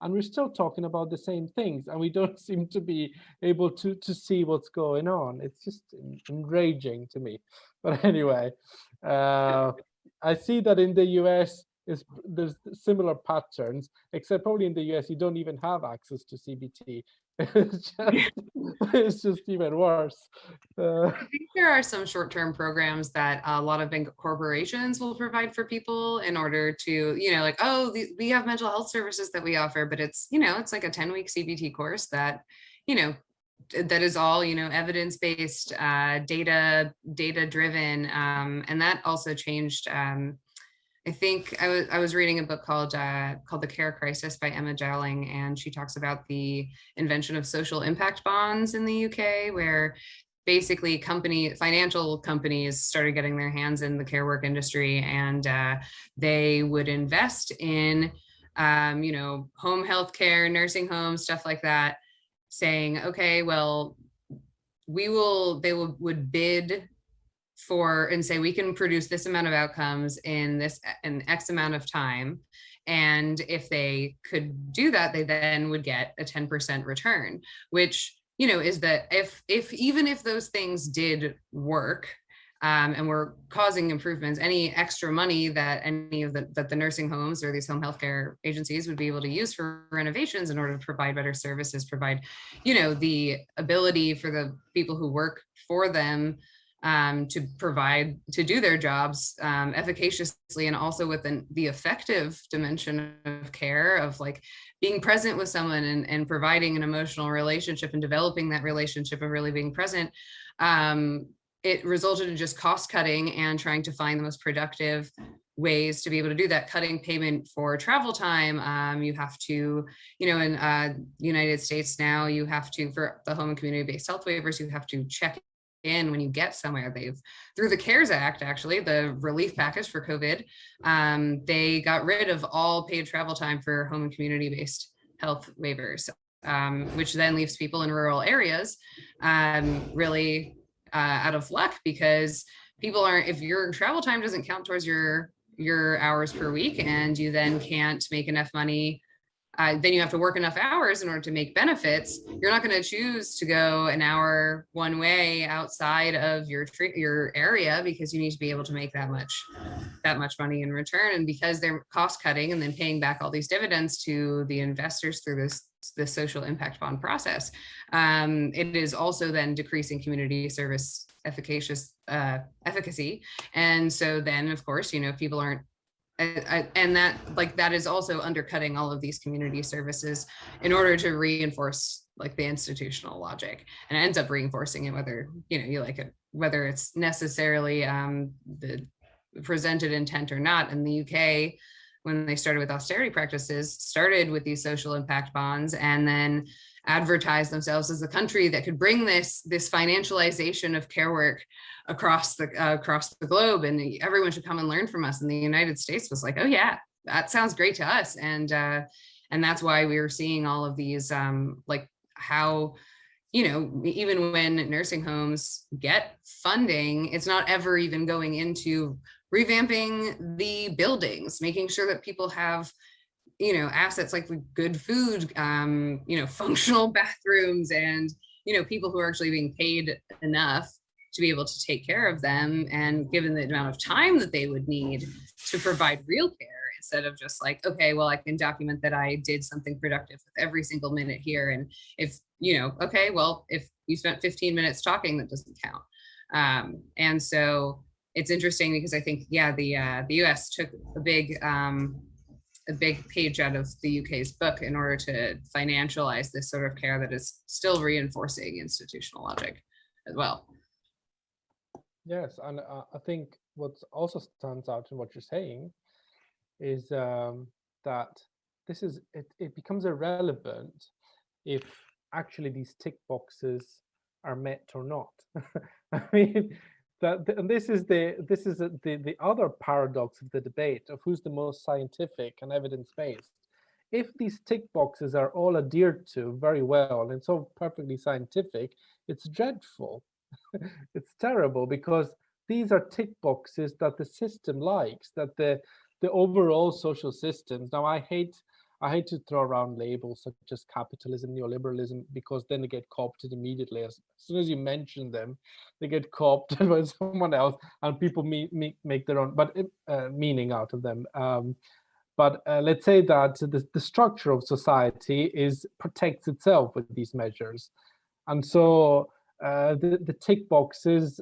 and we're still talking about the same things, and we don't seem to be able to see what's going on. It's just enraging to me. But anyway, I see that in the US, there's similar patterns, except probably in the US, you don't even have access to CBT. It's just even worse. I think there are some short-term programs that a lot of big corporations will provide for people in order to, we have mental health services that we offer, but it's, it's like a 10-week CBT course that, that is all, evidence-based, data-driven, and that also changed. I think I was reading a book called The Care Crisis by Emma Dowling, and she talks about the invention of social impact bonds in the UK, where basically financial companies started getting their hands in the care work industry, and they would invest in home health care, nursing homes, stuff like that, saying, okay, well, they would bid for and say, we can produce this amount of outcomes in an X amount of time. And if they could do that, they then would get a 10% return, which, is that even if those things did work and were causing improvements, any extra money that any of the nursing homes or these home healthcare agencies would be able to use for renovations in order to provide better services, provide, the ability for the people who work for them to do their jobs efficaciously, and also within the effective dimension of care, of like being present with someone and providing an emotional relationship and developing that relationship of really being present. It resulted in just cost cutting and trying to find the most productive ways to be able to do that, cutting payment for travel time. You have to, in United States now, you have to, for the home and community-based health waivers, you have to check in when you get somewhere. Through the CARES Act, actually, the relief package for COVID, they got rid of all paid travel time for home and community-based health waivers, which then leaves people in rural areas really out of luck, because people aren't, if your travel time doesn't count towards your hours per week, and you then can't make enough money, then you have to work enough hours in order to make benefits. You're not going to choose to go an hour one way outside of your area, because you need to be able to make that much money in return. And because they're cost cutting and then paying back all these dividends to the investors through this social impact bond process, it is also then decreasing community service efficacy. And so then, of course, people aren't, and that is also undercutting all of these community services in order to reinforce like the institutional logic, and it ends up reinforcing it whether you like it, whether it's necessarily the presented intent or not. In the UK, when they started with austerity practices, started with these social impact bonds, and then advertised themselves as the country that could bring this financialization of care work across the globe, and everyone should come and learn from us. And the United States was like, oh yeah, that sounds great to us. And that's why we were seeing all of these like how, even when nursing homes get funding, it's not ever even going into revamping the buildings, making sure that people have assets like good food, functional bathrooms, and people who are actually being paid enough to be able to take care of them, and given the amount of time that they would need to provide real care, instead of just like, okay, well, I can document that I did something productive with every single minute here. And if, okay, well, if you spent 15 minutes talking, that doesn't count. And so it's interesting because I think, yeah, the US took a big page out of the UK's book in order to financialize this sort of care that is still reinforcing institutional logic as well. Yes, and I think what also stands out in what you're saying is that it becomes irrelevant if actually these tick boxes are met or not. I mean, and this is the other paradox of the debate of who's the most scientific and evidence-based. If these tick boxes are all adhered to very well and so perfectly scientific, it's dreadful. It's terrible, because these are tick boxes that the system likes, that the overall social systems. Now, I hate to throw around labels such as capitalism, neoliberalism, because then they get co-opted immediately. As soon as you mention them, they get co-opted by someone else, and people make their own meaning out of them. But let's say that the structure of society protects itself with these measures, and so the tick boxes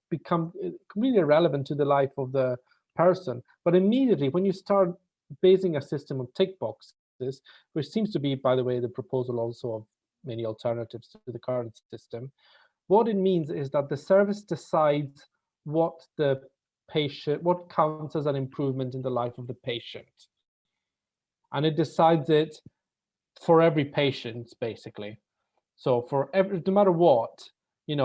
become completely irrelevant to the life of the person. But immediately, when you start basing a system of tick boxes, which seems to be, by the way, the proposal also of many alternatives to the current system, what it means is that the service decides what counts as an improvement in the life of the patient, and it decides it for every patient, basically. So for no matter what, you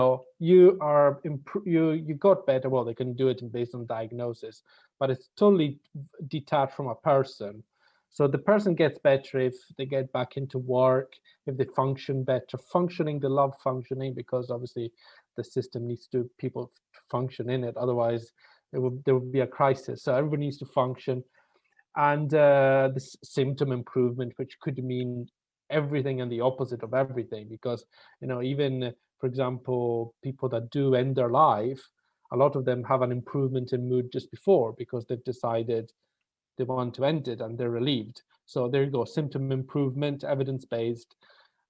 got better. Well, they can do it based on diagnosis, but it's totally detached from a person. So the person gets better if they get back into work, if they function better. Functioning, they love functioning, because obviously the system needs people to function in it. Otherwise, there would be a crisis. So everybody needs to function. And the symptom improvement, which could mean everything and the opposite of everything, because even, for example, people that do end their life, a lot of them have an improvement in mood just before, because they've decided they want to end it and they're relieved. So there you go, symptom improvement, evidence-based,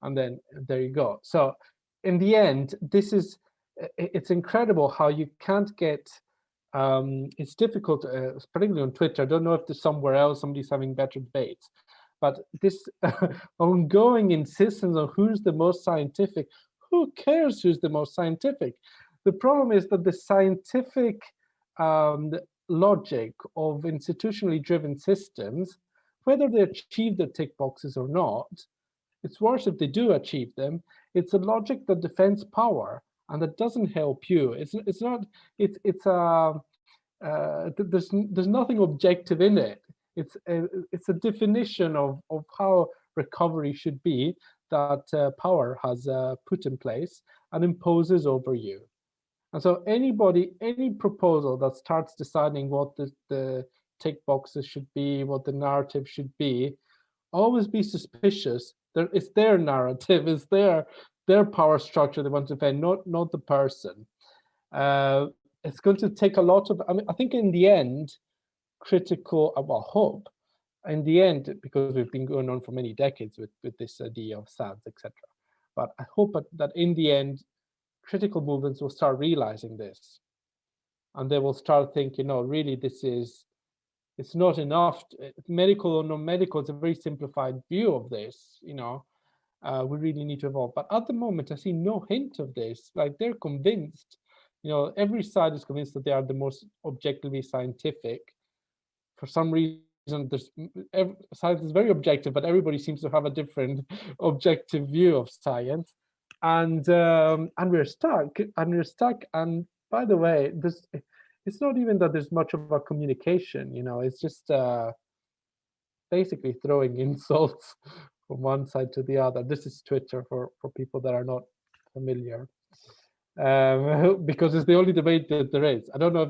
and then there you go. So in the end, it's incredible how you can't get it's difficult, particularly on Twitter. I don't know if there's somewhere else somebody's having better debates, but this ongoing insistence on who's the most scientific. Who cares who's the most scientific? The problem is that the scientific logic of institutionally driven systems, whether they achieve the tick boxes or not, it's worse if they do achieve them. It's a logic that defends power and that doesn't help you. It's not. There's nothing objective in it. It's a definition of how recovery should be that power has put in place and imposes over you. And so any proposal that starts deciding what the tick boxes should be, what the narrative should be, always be suspicious. It's their narrative, it's their power structure they want to defend, not the person. It's going to take a lot of, I think in the end, hope, in the end, because we've been going on for many decades with this idea of SADS, etc. But I hope that in the end, critical movements will start realizing this. And they will start thinking, no, really, it's not enough. Medical or non-medical, it's a very simplified view of this, we really need to evolve. But at the moment, I see no hint of this. Like, they're convinced, every side is convinced that they are the most objectively scientific. For some reason, science is very objective, but everybody seems to have a different objective view of science. And we're stuck. And by the way, it's not even that there's much of a communication, it's just basically throwing insults from one side to the other. This is Twitter for people that are not familiar, because it's the only debate that there is. I don't know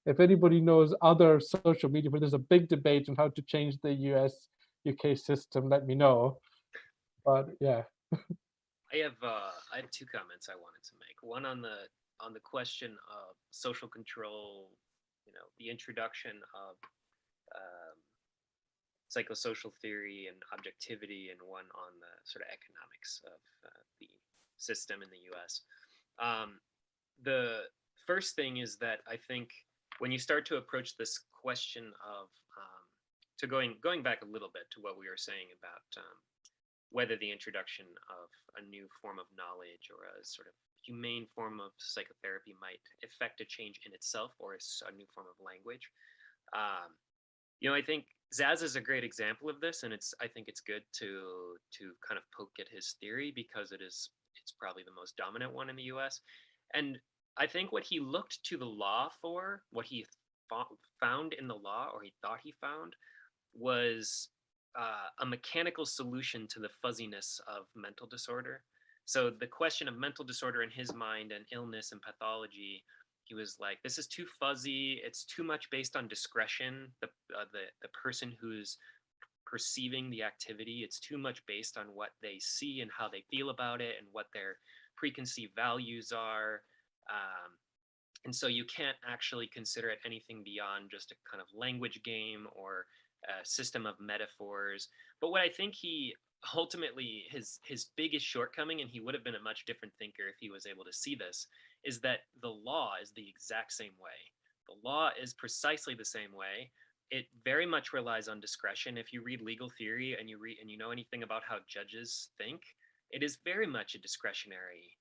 if anybody knows other social media where there's a big debate on how to change the US-UK system, let me know. But yeah. I have two comments I wanted to make. One on the question of social control, the introduction of psychosocial theory and objectivity, and one on the sort of economics of the system in the US. The first thing is that I think when you start to approach this question of, going back a little bit to what we were saying about whether the introduction of a new form of knowledge or a sort of humane form of psychotherapy might effect a change in itself, or a new form of language. I think Zaz is a great example of this, and I think it's good to kind of poke at his theory because it's probably the most dominant one in the US. And I think what he looked to the law for, what he found in the law, or he thought he found, was a mechanical solution to the fuzziness of mental disorder. So the question of mental disorder in his mind, and illness and pathology, he was like, this is too fuzzy. It's too much based on discretion. The person who's perceiving the activity, it's too much based on what they see and how they feel about it and what their preconceived values are. And so you can't actually consider it anything beyond just a kind of language game or a system of metaphors. But what I think ultimately his biggest shortcoming, and he would have been a much different thinker if he was able to see this, is that the law is the exact same way. The law is precisely the same way. It very much relies on discretion. If you read legal theory and you know anything about how judges think, it is very much a discretionary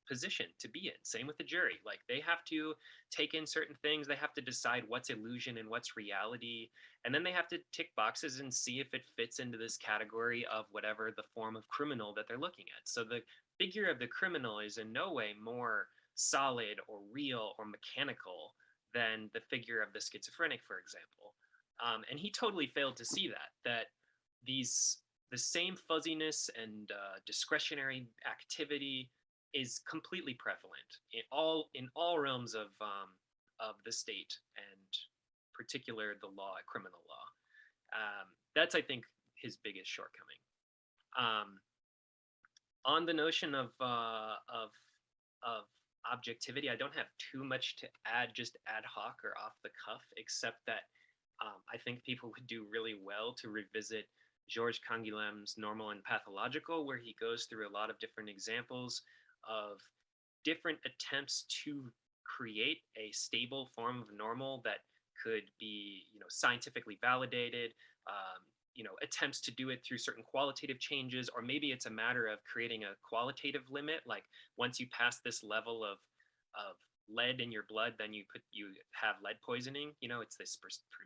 position to be in. Same with the jury. Like, they have to take in certain things. They have to decide what's illusion and what's reality. And then they have to tick boxes and see if it fits into this category of whatever the form of criminal that they're looking at. So the figure of the criminal is in no way more solid or real or mechanical than the figure of the schizophrenic, for example. And he totally failed to see that the same fuzziness and discretionary activity is completely prevalent in all realms of the state, and particular the law, criminal law. That's, I think, his biggest shortcoming. On the notion of objectivity, I don't have too much to add, just ad hoc or off the cuff, except that I think people would do really well to revisit Georges Canguilhem's Normal and Pathological, where he goes through a lot of different examples of different attempts to create a stable form of normal that could be, scientifically validated, attempts to do it through certain qualitative changes, or maybe it's a matter of creating a qualitative limit, like once you pass this level of lead in your blood, then you have lead poisoning. You know, it's this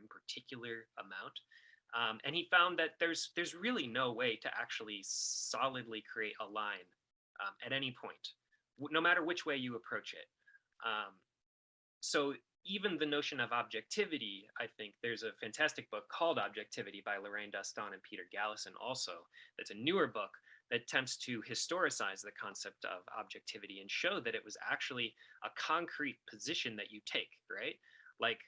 particular amount. And he found that there's really no way to actually solidly create a line at any point, no matter which way you approach it. So even the notion of objectivity, I think there's a fantastic book called Objectivity by Lorraine Daston and Peter Gallison also. That's a newer book that attempts to historicize the concept of objectivity and show that it was actually a concrete position that you take, right? Like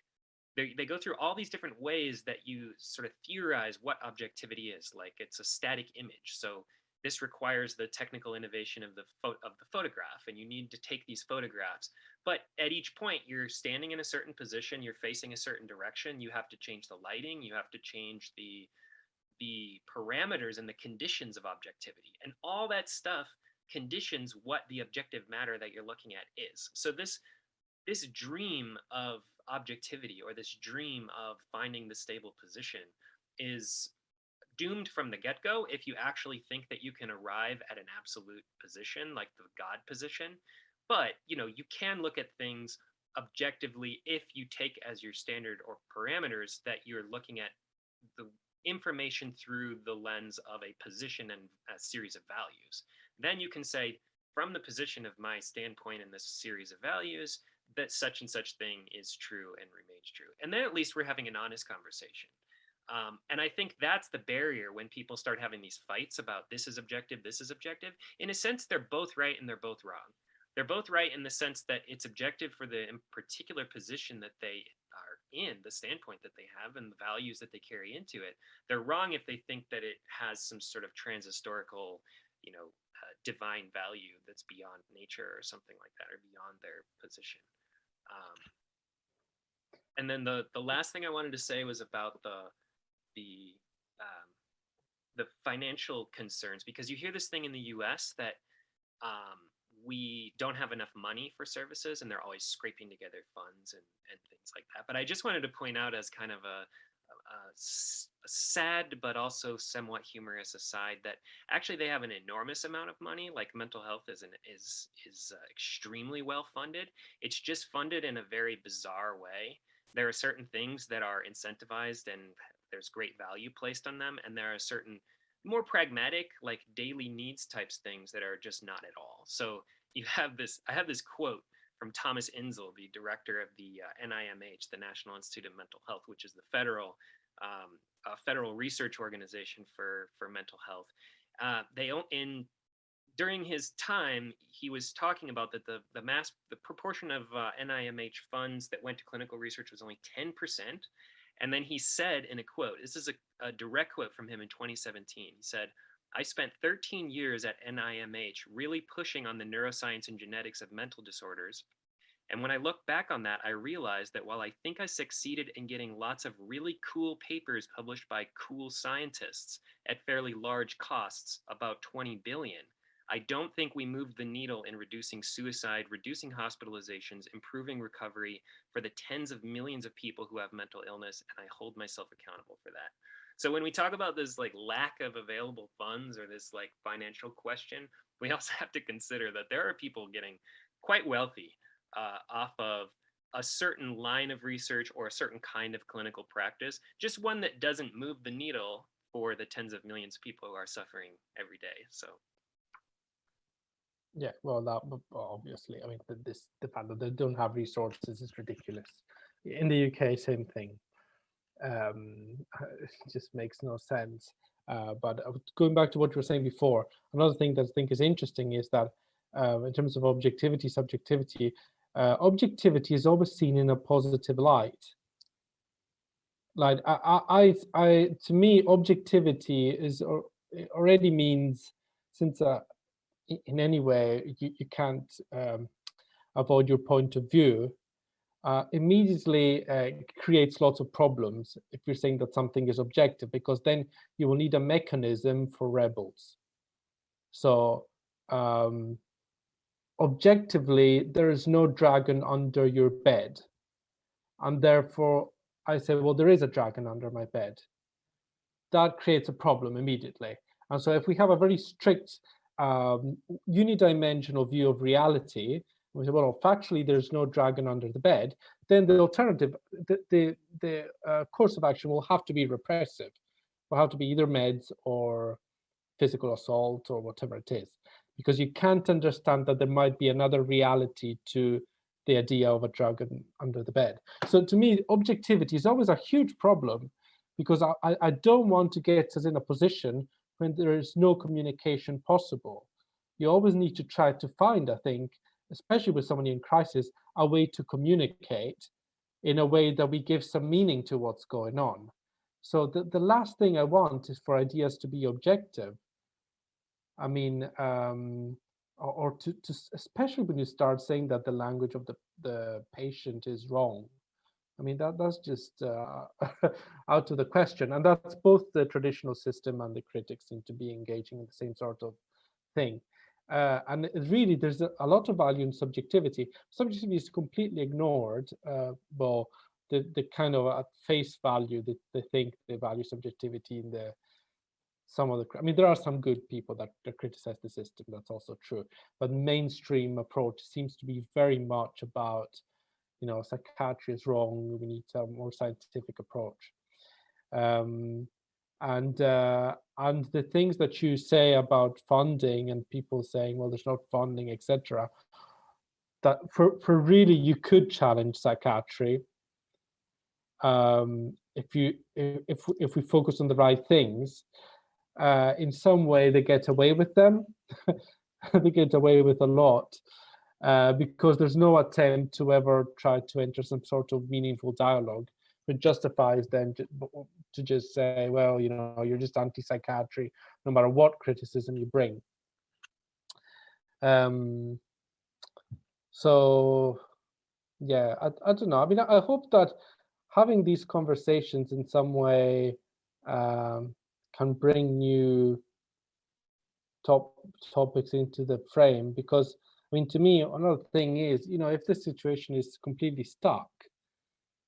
they go through all these different ways that you sort of theorize what objectivity is. Like it's a static image. So this requires the technical innovation of the photograph, and you need to take these photographs. But at each point, you're standing in a certain position, you're facing a certain direction, you have to change the lighting, you have to change the parameters and the conditions of objectivity. And all that stuff conditions what the objective matter that you're looking at is. So this dream of objectivity, or this dream of finding the stable position, is doomed from the get-go if you actually think that you can arrive at an absolute position, like the God position. But you can look at things objectively if you take as your standard or parameters that you're looking at the information through the lens of a position and a series of values. Then you can say, from the position of my standpoint in this series of values, that such and such thing is true and remains true. And then at least we're having an honest conversation. And I think that's the barrier when people start having these fights about this is objective. In a sense, they're both right and they're both wrong. They're both right in the sense that it's objective for the particular position that they are in, the standpoint that they have, and the values that they carry into it. They're wrong if they think that it has some sort of transhistorical, divine value that's beyond nature or something like that, or beyond their position. And then the last thing I wanted to say was about the financial concerns, because you hear this thing in the US that we don't have enough money for services, and they're always scraping together funds and things like that. But I just wanted to point out, as kind of a sad but also somewhat humorous aside, that actually they have an enormous amount of money. Like mental health is extremely well funded. It's just funded in a very bizarre way. There are certain things that are incentivized and there's great value placed on them, and there are certain more pragmatic, like daily needs types things that are just not at all. So I have this quote from Thomas Inzel, the director of the NIMH, the National Institute of Mental Health, which is the federal research organization for mental health. During his time, he was talking about that the proportion of NIMH funds that went to clinical research was only 10%. And then he said in a quote, this is a direct quote from him in 2017, he said, "I spent 13 years at NIMH really pushing on the neuroscience and genetics of mental disorders. And when I look back on that, I realized that while I think I succeeded in getting lots of really cool papers published by cool scientists at fairly large costs, about 20 billion, I don't think we moved the needle in reducing suicide, reducing hospitalizations, improving recovery for the tens of millions of people who have mental illness, and I hold myself accountable for that." So when we talk about this like lack of available funds or this like financial question, we also have to consider that there are people getting quite wealthy off of a certain line of research or a certain kind of clinical practice, just one that doesn't move the needle for the tens of millions of people who are suffering every day. So. Yeah, well, obviously, I mean, the fact that they don't have resources is ridiculous. In the UK, same thing. It just makes no sense. But going back to what you were saying before, another thing that I think is interesting is that in terms of objectivity, subjectivity, objectivity is always seen in a positive light. Like to me, objectivity already means, since in any way you can't avoid your point of view, immediately creates lots of problems if you're saying that something is objective, because then you will need a mechanism for rebels. So objectively, there is no dragon under your bed, and therefore I say, well, there is a dragon under my bed. That creates a problem immediately. And so if we have a very strict unidimensional view of reality, we say, well, factually, there's no dragon under the bed, then the alternative, the course of action will have to be repressive. Will have to be either meds or physical assault or whatever it is, because you can't understand that there might be another reality to the idea of a dragon under the bed. So to me, objectivity is always a huge problem, because I don't want to get us in a position when there is no communication possible. You always need to try to find, I think, especially with somebody in crisis, a way to communicate in a way that we give some meaning to what's going on. So the last thing I want is for ideas to be objective. I mean, or to especially when you start saying that the language of the patient is wrong. I mean, that's just out of the question. And that's both the traditional system and the critics seem to be engaging in the same sort of thing. And really, there's a lot of value in subjectivity. Subjectivity is completely ignored. Well, the kind of at face value that they think they value subjectivity in the some of the. I mean, there are some good people that criticize the system. That's also true. But mainstream approach seems to be very much about, you know, psychiatry is wrong. We need a more scientific approach. And the things that you say about funding and people saying, well, there's not funding, etc. That for really you could challenge psychiatry if we focus on the right things. In some way, they get away with them. They get away with a lot because there's no attempt to ever try to enter some sort of meaningful dialogue. It justifies them to just say, well, you know, you're just anti-psychiatry, no matter what criticism you bring. So, yeah, I don't know. I mean, I hope that having these conversations in some way can bring new topics into the frame, because, I mean, to me, another thing is, you know, if this situation is completely stuck,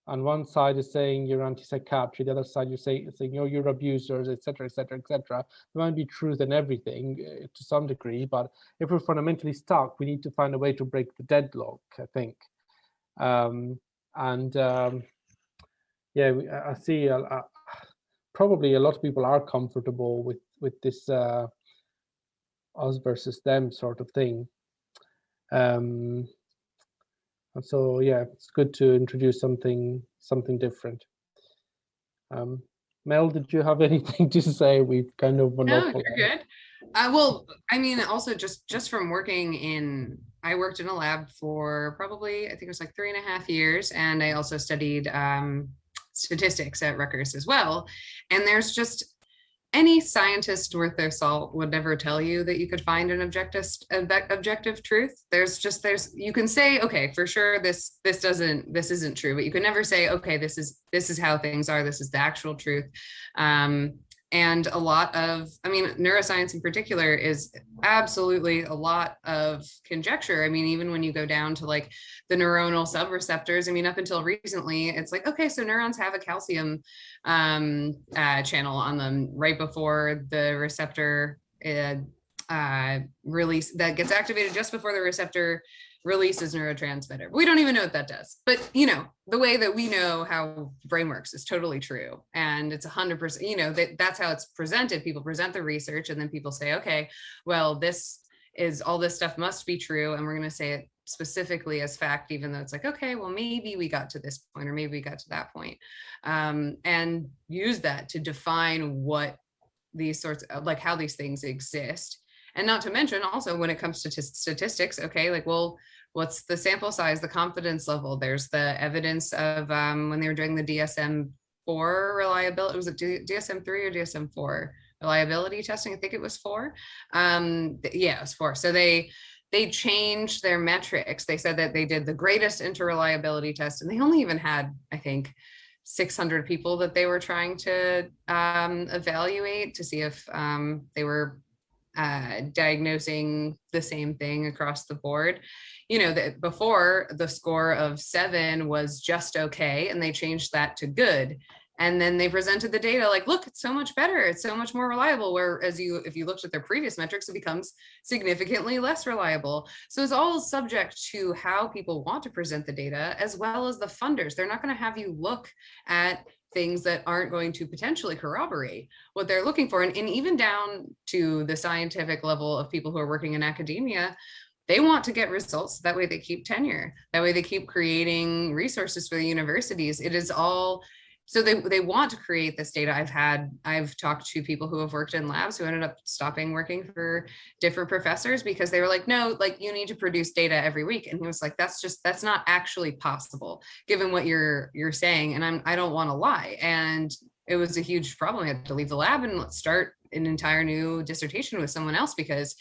and one side is saying you're anti-psychiatry, the other side you're saying you're abusers, etc., etc., etc. There might be truth in everything to some degree, but if we're fundamentally stuck, we need to find a way to break the deadlock, I think. Yeah, I see. Probably a lot of people are comfortable with this us versus them sort of thing. And so, yeah, it's good to introduce something sizing Mel, did you have anything to say? We've kind of monopolized. No, you're good. Well, I mean, also just from working I worked in a lab for probably, I think it was like 3.5 years. And I also studied statistics at Rutgers as well. And there's just, any scientist worth their salt would never tell you that you could find an objective truth. You can say, okay, for sure, this isn't true, but you can never say, okay, this is how things are. This is the actual truth. And a lot of, I mean, neuroscience in particular is absolutely a lot of conjecture. I mean, even when you go down to like the neuronal subreceptors, I mean, up until recently, it's like, okay, so neurons have a calcium channel on them right before the receptor release that gets activated just before the receptor releases neurotransmitter. We don't even know what that does, but you know, the way that we know how brain works is totally true. And it's 100%, you know, that's how it's presented. People present the research and then people say, okay, well, all this stuff must be true. And we're going to say it specifically as fact, even though it's like, okay, well, maybe we got to this point, or maybe we got to that point, and use that to define what these sorts of, like, how these things exist. And not to mention also when it comes to statistics, okay, like, well, what's the sample size, the confidence level? There's the evidence of when they were doing the DSM-4 reliability, was it DSM-3 or DSM-4 reliability testing? I think it was 4. Yeah, it was 4. So they changed their metrics. They said that they did the greatest interreliability test, and they only even had, I think, 600 people that they were trying to evaluate to see if they were diagnosing the same thing across the board. You know, that before the score of 7 was just okay, and they changed that to good. And then they presented the data like, look, it's so much better. It's so much more reliable. Whereas if you looked at their previous metrics, it becomes significantly less reliable. So it's all subject to how people want to present the data, as well as the funders. They're not going to have you look at things that aren't going to potentially corroborate what they're looking for. And even down to the scientific level of people who are working in academia, they want to get results. That way they keep tenure. That way they keep creating resources for the universities. It is all, so they want to create this data. I've talked to people who have worked in labs who ended up stopping working for different professors because they were like, no, like you need to produce data every week. And he was like, that's not actually possible given what you're saying. And I don't want to lie. And it was a huge problem. I had to leave the lab and start an entire new dissertation with someone else because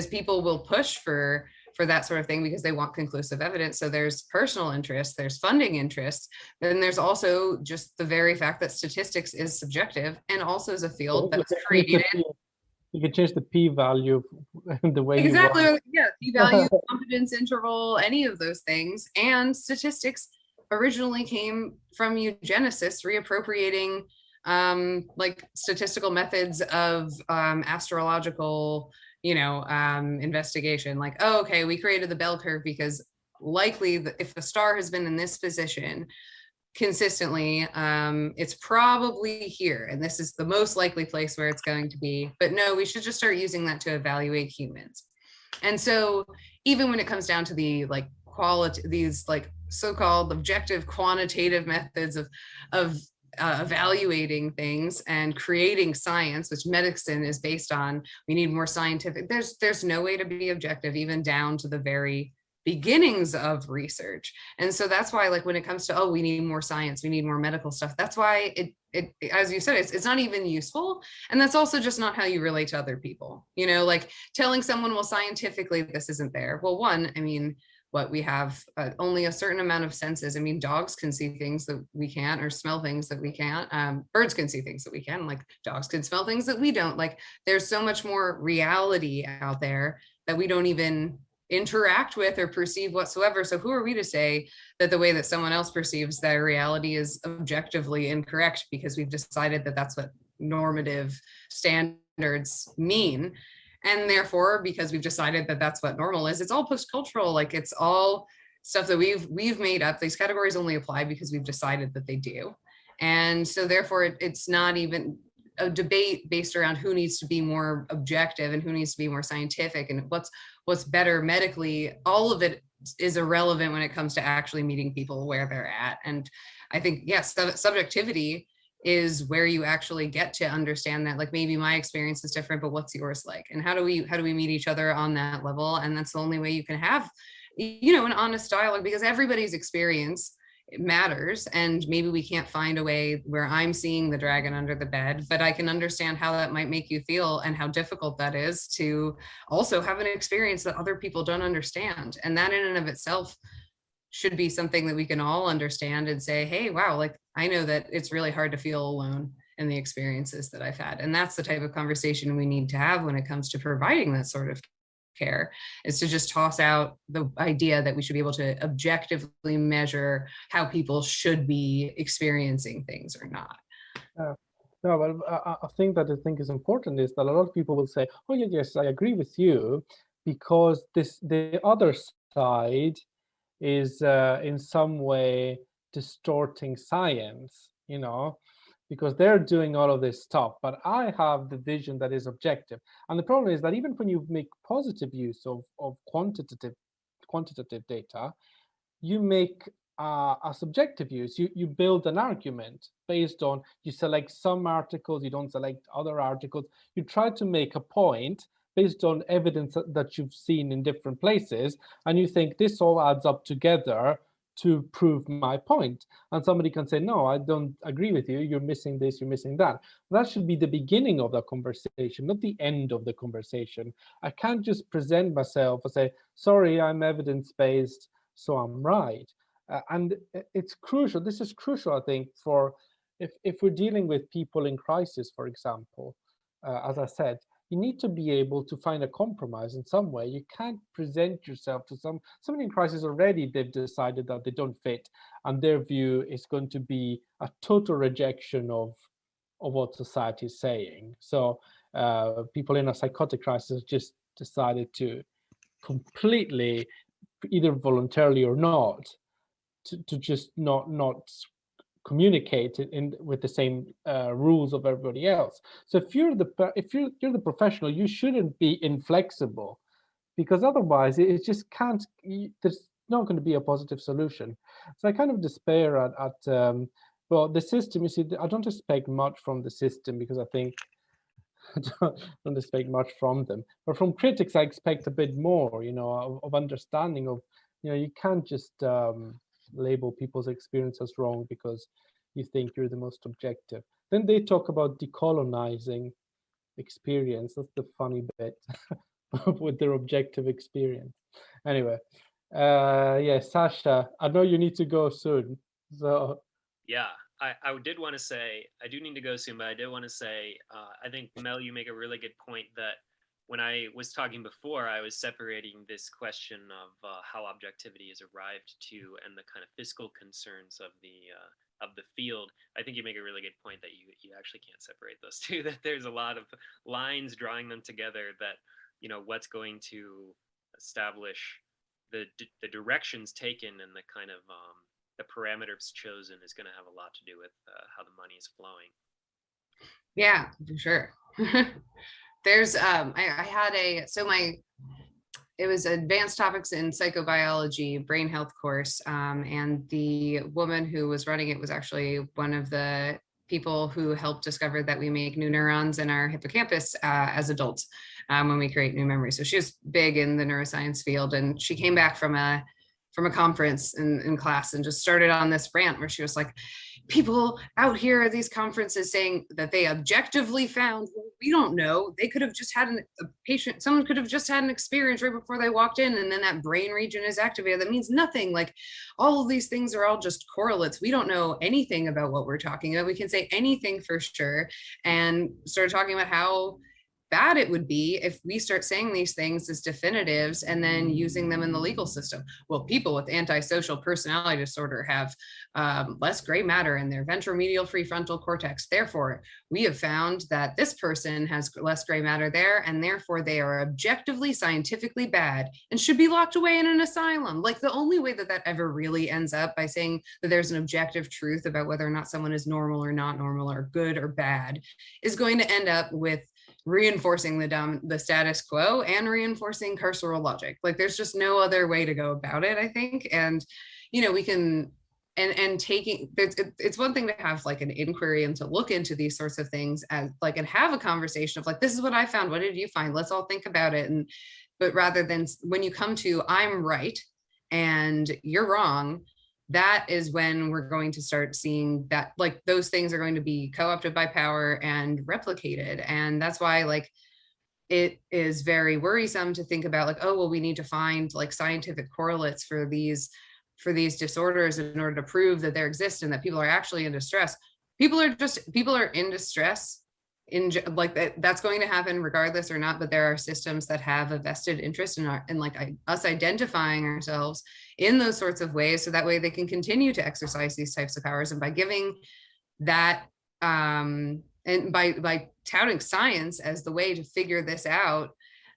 people will push for that sort of thing because they want conclusive evidence. So there's personal interest, there's funding interests, then there's also just the very fact that statistics is subjective and also is a field that's created. You can change the p-value the way exactly, you want. yeah, p-value, confidence interval, any of those things. And statistics originally came from eugenicists reappropriating like statistical methods of astrological investigation, like, oh, okay, we created the bell curve because likely if the star has been in this position consistently, it's probably here, and this is the most likely place where it's going to be. But no, we should just start using that to evaluate humans. And so even when it comes down to the like quality, these like so-called objective quantitative methods of evaluating things and creating science, which medicine is based on, we need more scientific, there's no way to be objective even down to the very beginnings of research. And so that's why, like, when it comes to, oh, we need more science, we need more medical stuff, that's why it as you said, it's not even useful. And that's also just not how you relate to other people, like telling someone, well, scientifically this isn't there. Well, one, I mean, what we have only a certain amount of senses. I mean, dogs can see things that we can't, or smell things that we can't. Birds can see things that we can, like dogs can smell things that we don't. Like, there's so much more reality out there that we don't even interact with or perceive whatsoever. So who are we to say that the way that someone else perceives their reality is objectively incorrect because we've decided that that's what normative standards mean? And therefore, because we've decided that that's what normal is, it's all post-cultural. Like, it's all stuff that we've made up. These categories only apply because we've decided that they do. And so therefore, it's not even a debate based around who needs to be more objective and who needs to be more scientific and what's better medically. All of it is irrelevant when it comes to actually meeting people where they're at. And I think, yes, subjectivity is where you actually get to understand that, like, maybe my experience is different, but what's yours like? And how do we meet each other on that level? And that's the only way you can have, an honest dialogue, because everybody's experience matters. And maybe we can't find a way where I'm seeing the dragon under the bed, but I can understand how that might make you feel and how difficult that is to also have an experience that other people don't understand. And that in and of itself should be something that we can all understand and say, hey, wow, like, I know that it's really hard to feel alone in the experiences that I've had. And that's the type of conversation we need to have when it comes to providing that sort of care, is to just toss out the idea that we should be able to objectively measure how people should be experiencing things or not. No, but I think that the thing is important is that a lot of people will say, oh, yes, I agree with you, because the other side is in some way distorting science, because they're doing all of this stuff, but I have the vision that is objective. And the problem is that even when you make positive use of quantitative data, you make a subjective use. You build an argument based on, you select some articles, you don't select other articles. You try to make a point based on evidence that you've seen in different places, and you think this all adds up together to prove my point. And somebody can say, no, I don't agree with you, you're missing this, you're missing that. That should be the beginning of the conversation, not the end of the conversation. I can't just present myself and say, sorry, I'm evidence-based, so I'm right. And it's crucial, this is crucial, I think, for if we're dealing with people in crisis, for example, as I said, you need to be able to find a compromise in some way. You can't present yourself to somebody in crisis already. They've decided that they don't fit, and their view is going to be a total rejection of what society is saying. So people in a psychotic crisis just decided to completely, either voluntarily or not, to just not communicate with the same rules of everybody else. So if you're the professional, you shouldn't be inflexible, because otherwise it just can't. There's not going to be a positive solution. So I kind of despair at well, the system. You see, I don't expect much from the system, because I think I don't expect much from them. But from critics, I expect a bit more, of understanding of, you can't just label people's experience as wrong because you think you're the most objective. Then they talk about decolonizing experience. That's the funny bit with their objective experience. Anyway, yeah, Sasha, I know you need to go soon. So yeah, I did want to say, I do need to go soon, but I did want to say, I think, Mel, you make a really good point that when I was talking before, I was separating this question of how objectivity is arrived to and the kind of fiscal concerns of the field. I think you make a really good point that you actually can't separate those two, that there's a lot of lines drawing them together, that, what's going to establish the directions taken and the kind of the parameters chosen is going to have a lot to do with how the money is flowing. Yeah, for sure. There's I had it was advanced topics in psychobiology brain health course, and the woman who was running it was actually one of the people who helped discover that we make new neurons in our hippocampus as adults when we create new memories. So she was big in the neuroscience field, and she came back from a conference in class and just started on this rant where she was like, people out here at these conferences saying that they objectively found, well, we don't know, they could have just had someone could have just had an experience right before they walked in, and then that brain region is activated. That means nothing. Like, all of these things are all just correlates. We don't know anything about what we're talking about. We can say anything for sure. And started talking about how bad it would be if we start saying these things as definitives and then using them in the legal system. Well, people with antisocial personality disorder have less gray matter in their ventromedial prefrontal cortex. Therefore, we have found that this person has less gray matter there, and therefore they are objectively scientifically bad and should be locked away in an asylum. Like, the only way that that ever really ends up by saying that there's an objective truth about whether or not someone is normal or not normal or good or bad is going to end up with reinforcing the status quo and reinforcing carceral logic. Like, there's just no other way to go about it, I think. And we can and taking it's one thing to have like an inquiry and to look into these sorts of things as like, and have a conversation of like, this is what I found, what did you find, let's all think about it. But rather than when you come to I'm right and you're wrong, that is when we're going to start seeing that like those things are going to be co-opted by power and replicated. And that's why like it is very worrisome to think about like, oh, well, we need to find like scientific correlates for these disorders in order to prove that they exist and that people are actually in distress. People are in distress like that's going to happen regardless or not, but there are systems that have a vested interest in us identifying ourselves in those sorts of ways, so that way they can continue to exercise these types of powers. And by giving that and by touting science as the way to figure this out,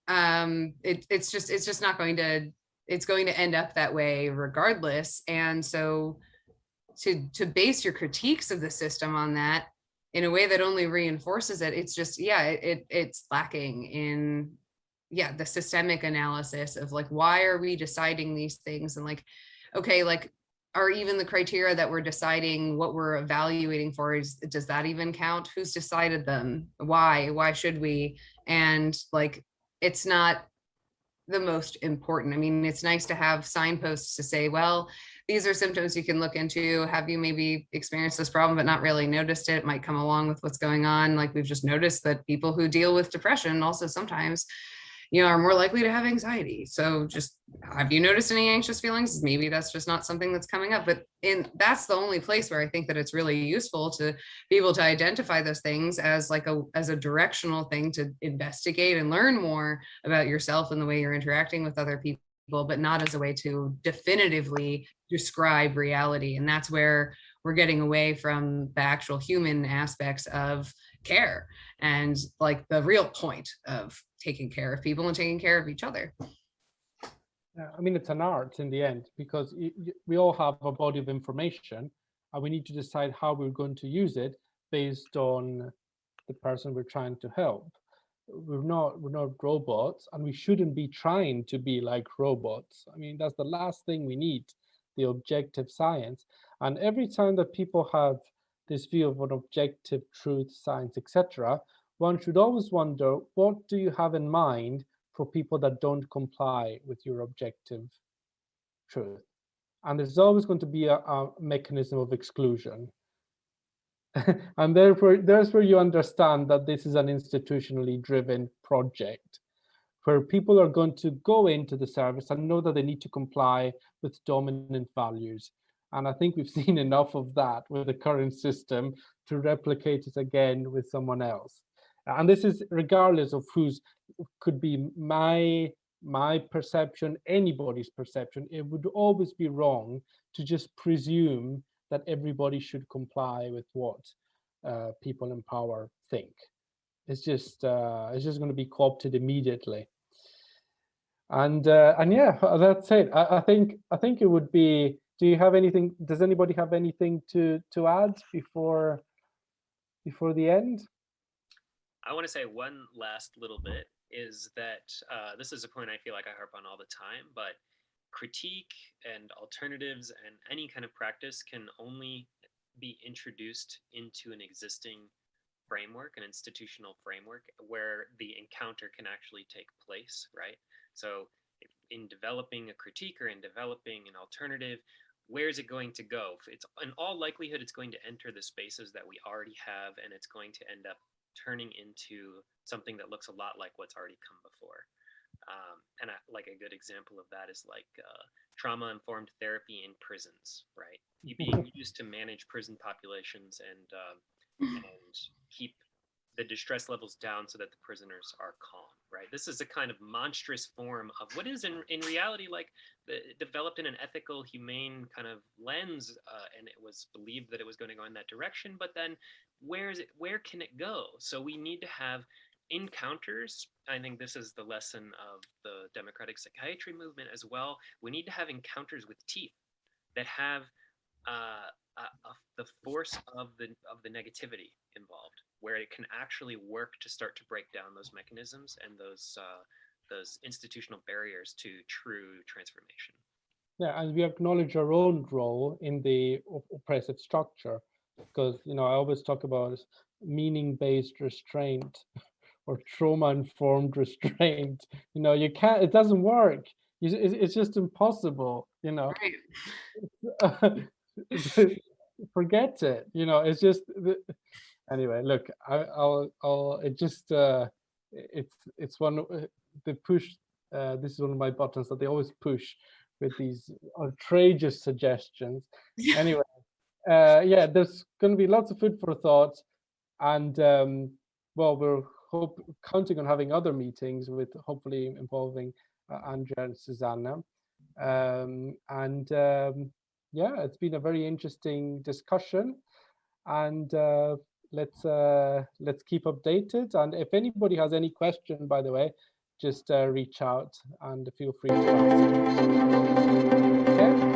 it's just not going to, it's going to end up that way regardless. And so to base your critiques of the system on that in a way that only reinforces it, it's just, it's lacking in, the systemic analysis of like, why are we deciding these things? And like, okay, like, are even the criteria that we're deciding what we're evaluating for, does that even count? Who's decided them? Why should we? And like, it's not the most important. I mean, it's nice to have signposts to say, well, these are symptoms you can look into. Have you maybe experienced this problem but not really noticed it? It might come along with what's going on. Like, we've just noticed that people who deal with depression also sometimes, are more likely to have anxiety. So just, have you noticed any anxious feelings? Maybe that's just not something that's coming up, but that's the only place where I think that it's really useful to be able to identify those things as like as a directional thing to investigate and learn more about yourself and the way you're interacting with other people, but not as a way to definitively describe reality. And that's where we're getting away from the actual human aspects of care and like the real point of taking care of people and taking care of each other. Yeah, I mean, it's an art in the end, because we all have a body of information and we need to decide how we're going to use it based on the person we're trying to help. We're not robots, and we shouldn't be trying to be like robots. I mean, that's the last thing we need, the objective science. And every time that people have this view of an objective truth, science, etc., one should always wonder, what do you have in mind for people that don't comply with your objective truth? And there's always going to be a mechanism of exclusion. And therefore, there's where you understand that this is an institutionally driven project, where people are going to go into the service and know that they need to comply with dominant values. And I think we've seen enough of that with the current system to replicate it again with someone else. And this is regardless of who's, could be my perception, anybody's perception. It would always be wrong to just presume that everybody should comply with what people in power think. It's just going to be co-opted immediately. And yeah, that's it. I think it would be. Do you have anything? Does anybody have anything to add before the end? I want to say one last little bit is that this is a point I feel like I harp on all the time, but critique and alternatives and any kind of practice can only be introduced into an existing framework, an institutional framework, where the encounter can actually take place, right? So in developing a critique or in developing an alternative, where is it going to go? It's in all likelihood, it's going to enter the spaces that we already have, and it's going to end up turning into something that looks a lot like what's already come before. And like a good example of that is like trauma-informed therapy in prisons, right? You being used to manage prison populations and keep the distress levels down so that the prisoners are calm, right? This is a kind of monstrous form of what is in reality like developed in an ethical, humane kind of lens, and it was believed that it was going to go in that direction, but then where can it go? So we need to have encounters. I think this is the lesson of the democratic psychiatry movement as well. We need to have encounters with teeth that have the force of the negativity involved, where it can actually work to start to break down those mechanisms and those institutional barriers to true transformation. Yeah, and we acknowledge our own role in the oppressive structure, because I always talk about meaning-based restraint or trauma-informed restraint. You can't. It doesn't work. It's just impossible. Right. Forget it. It's just. Anyway, look, I'll. It just. It's one. The push. This is one of my buttons that they always push with these outrageous suggestions. Anyway, yeah, there's going to be lots of food for thought, and well, we're counting on having other meetings with hopefully involving Andrea and Susanna, and yeah, it's been a very interesting discussion, and let's keep updated. And if anybody has any question, by the way, just reach out and feel free to ask. Okay.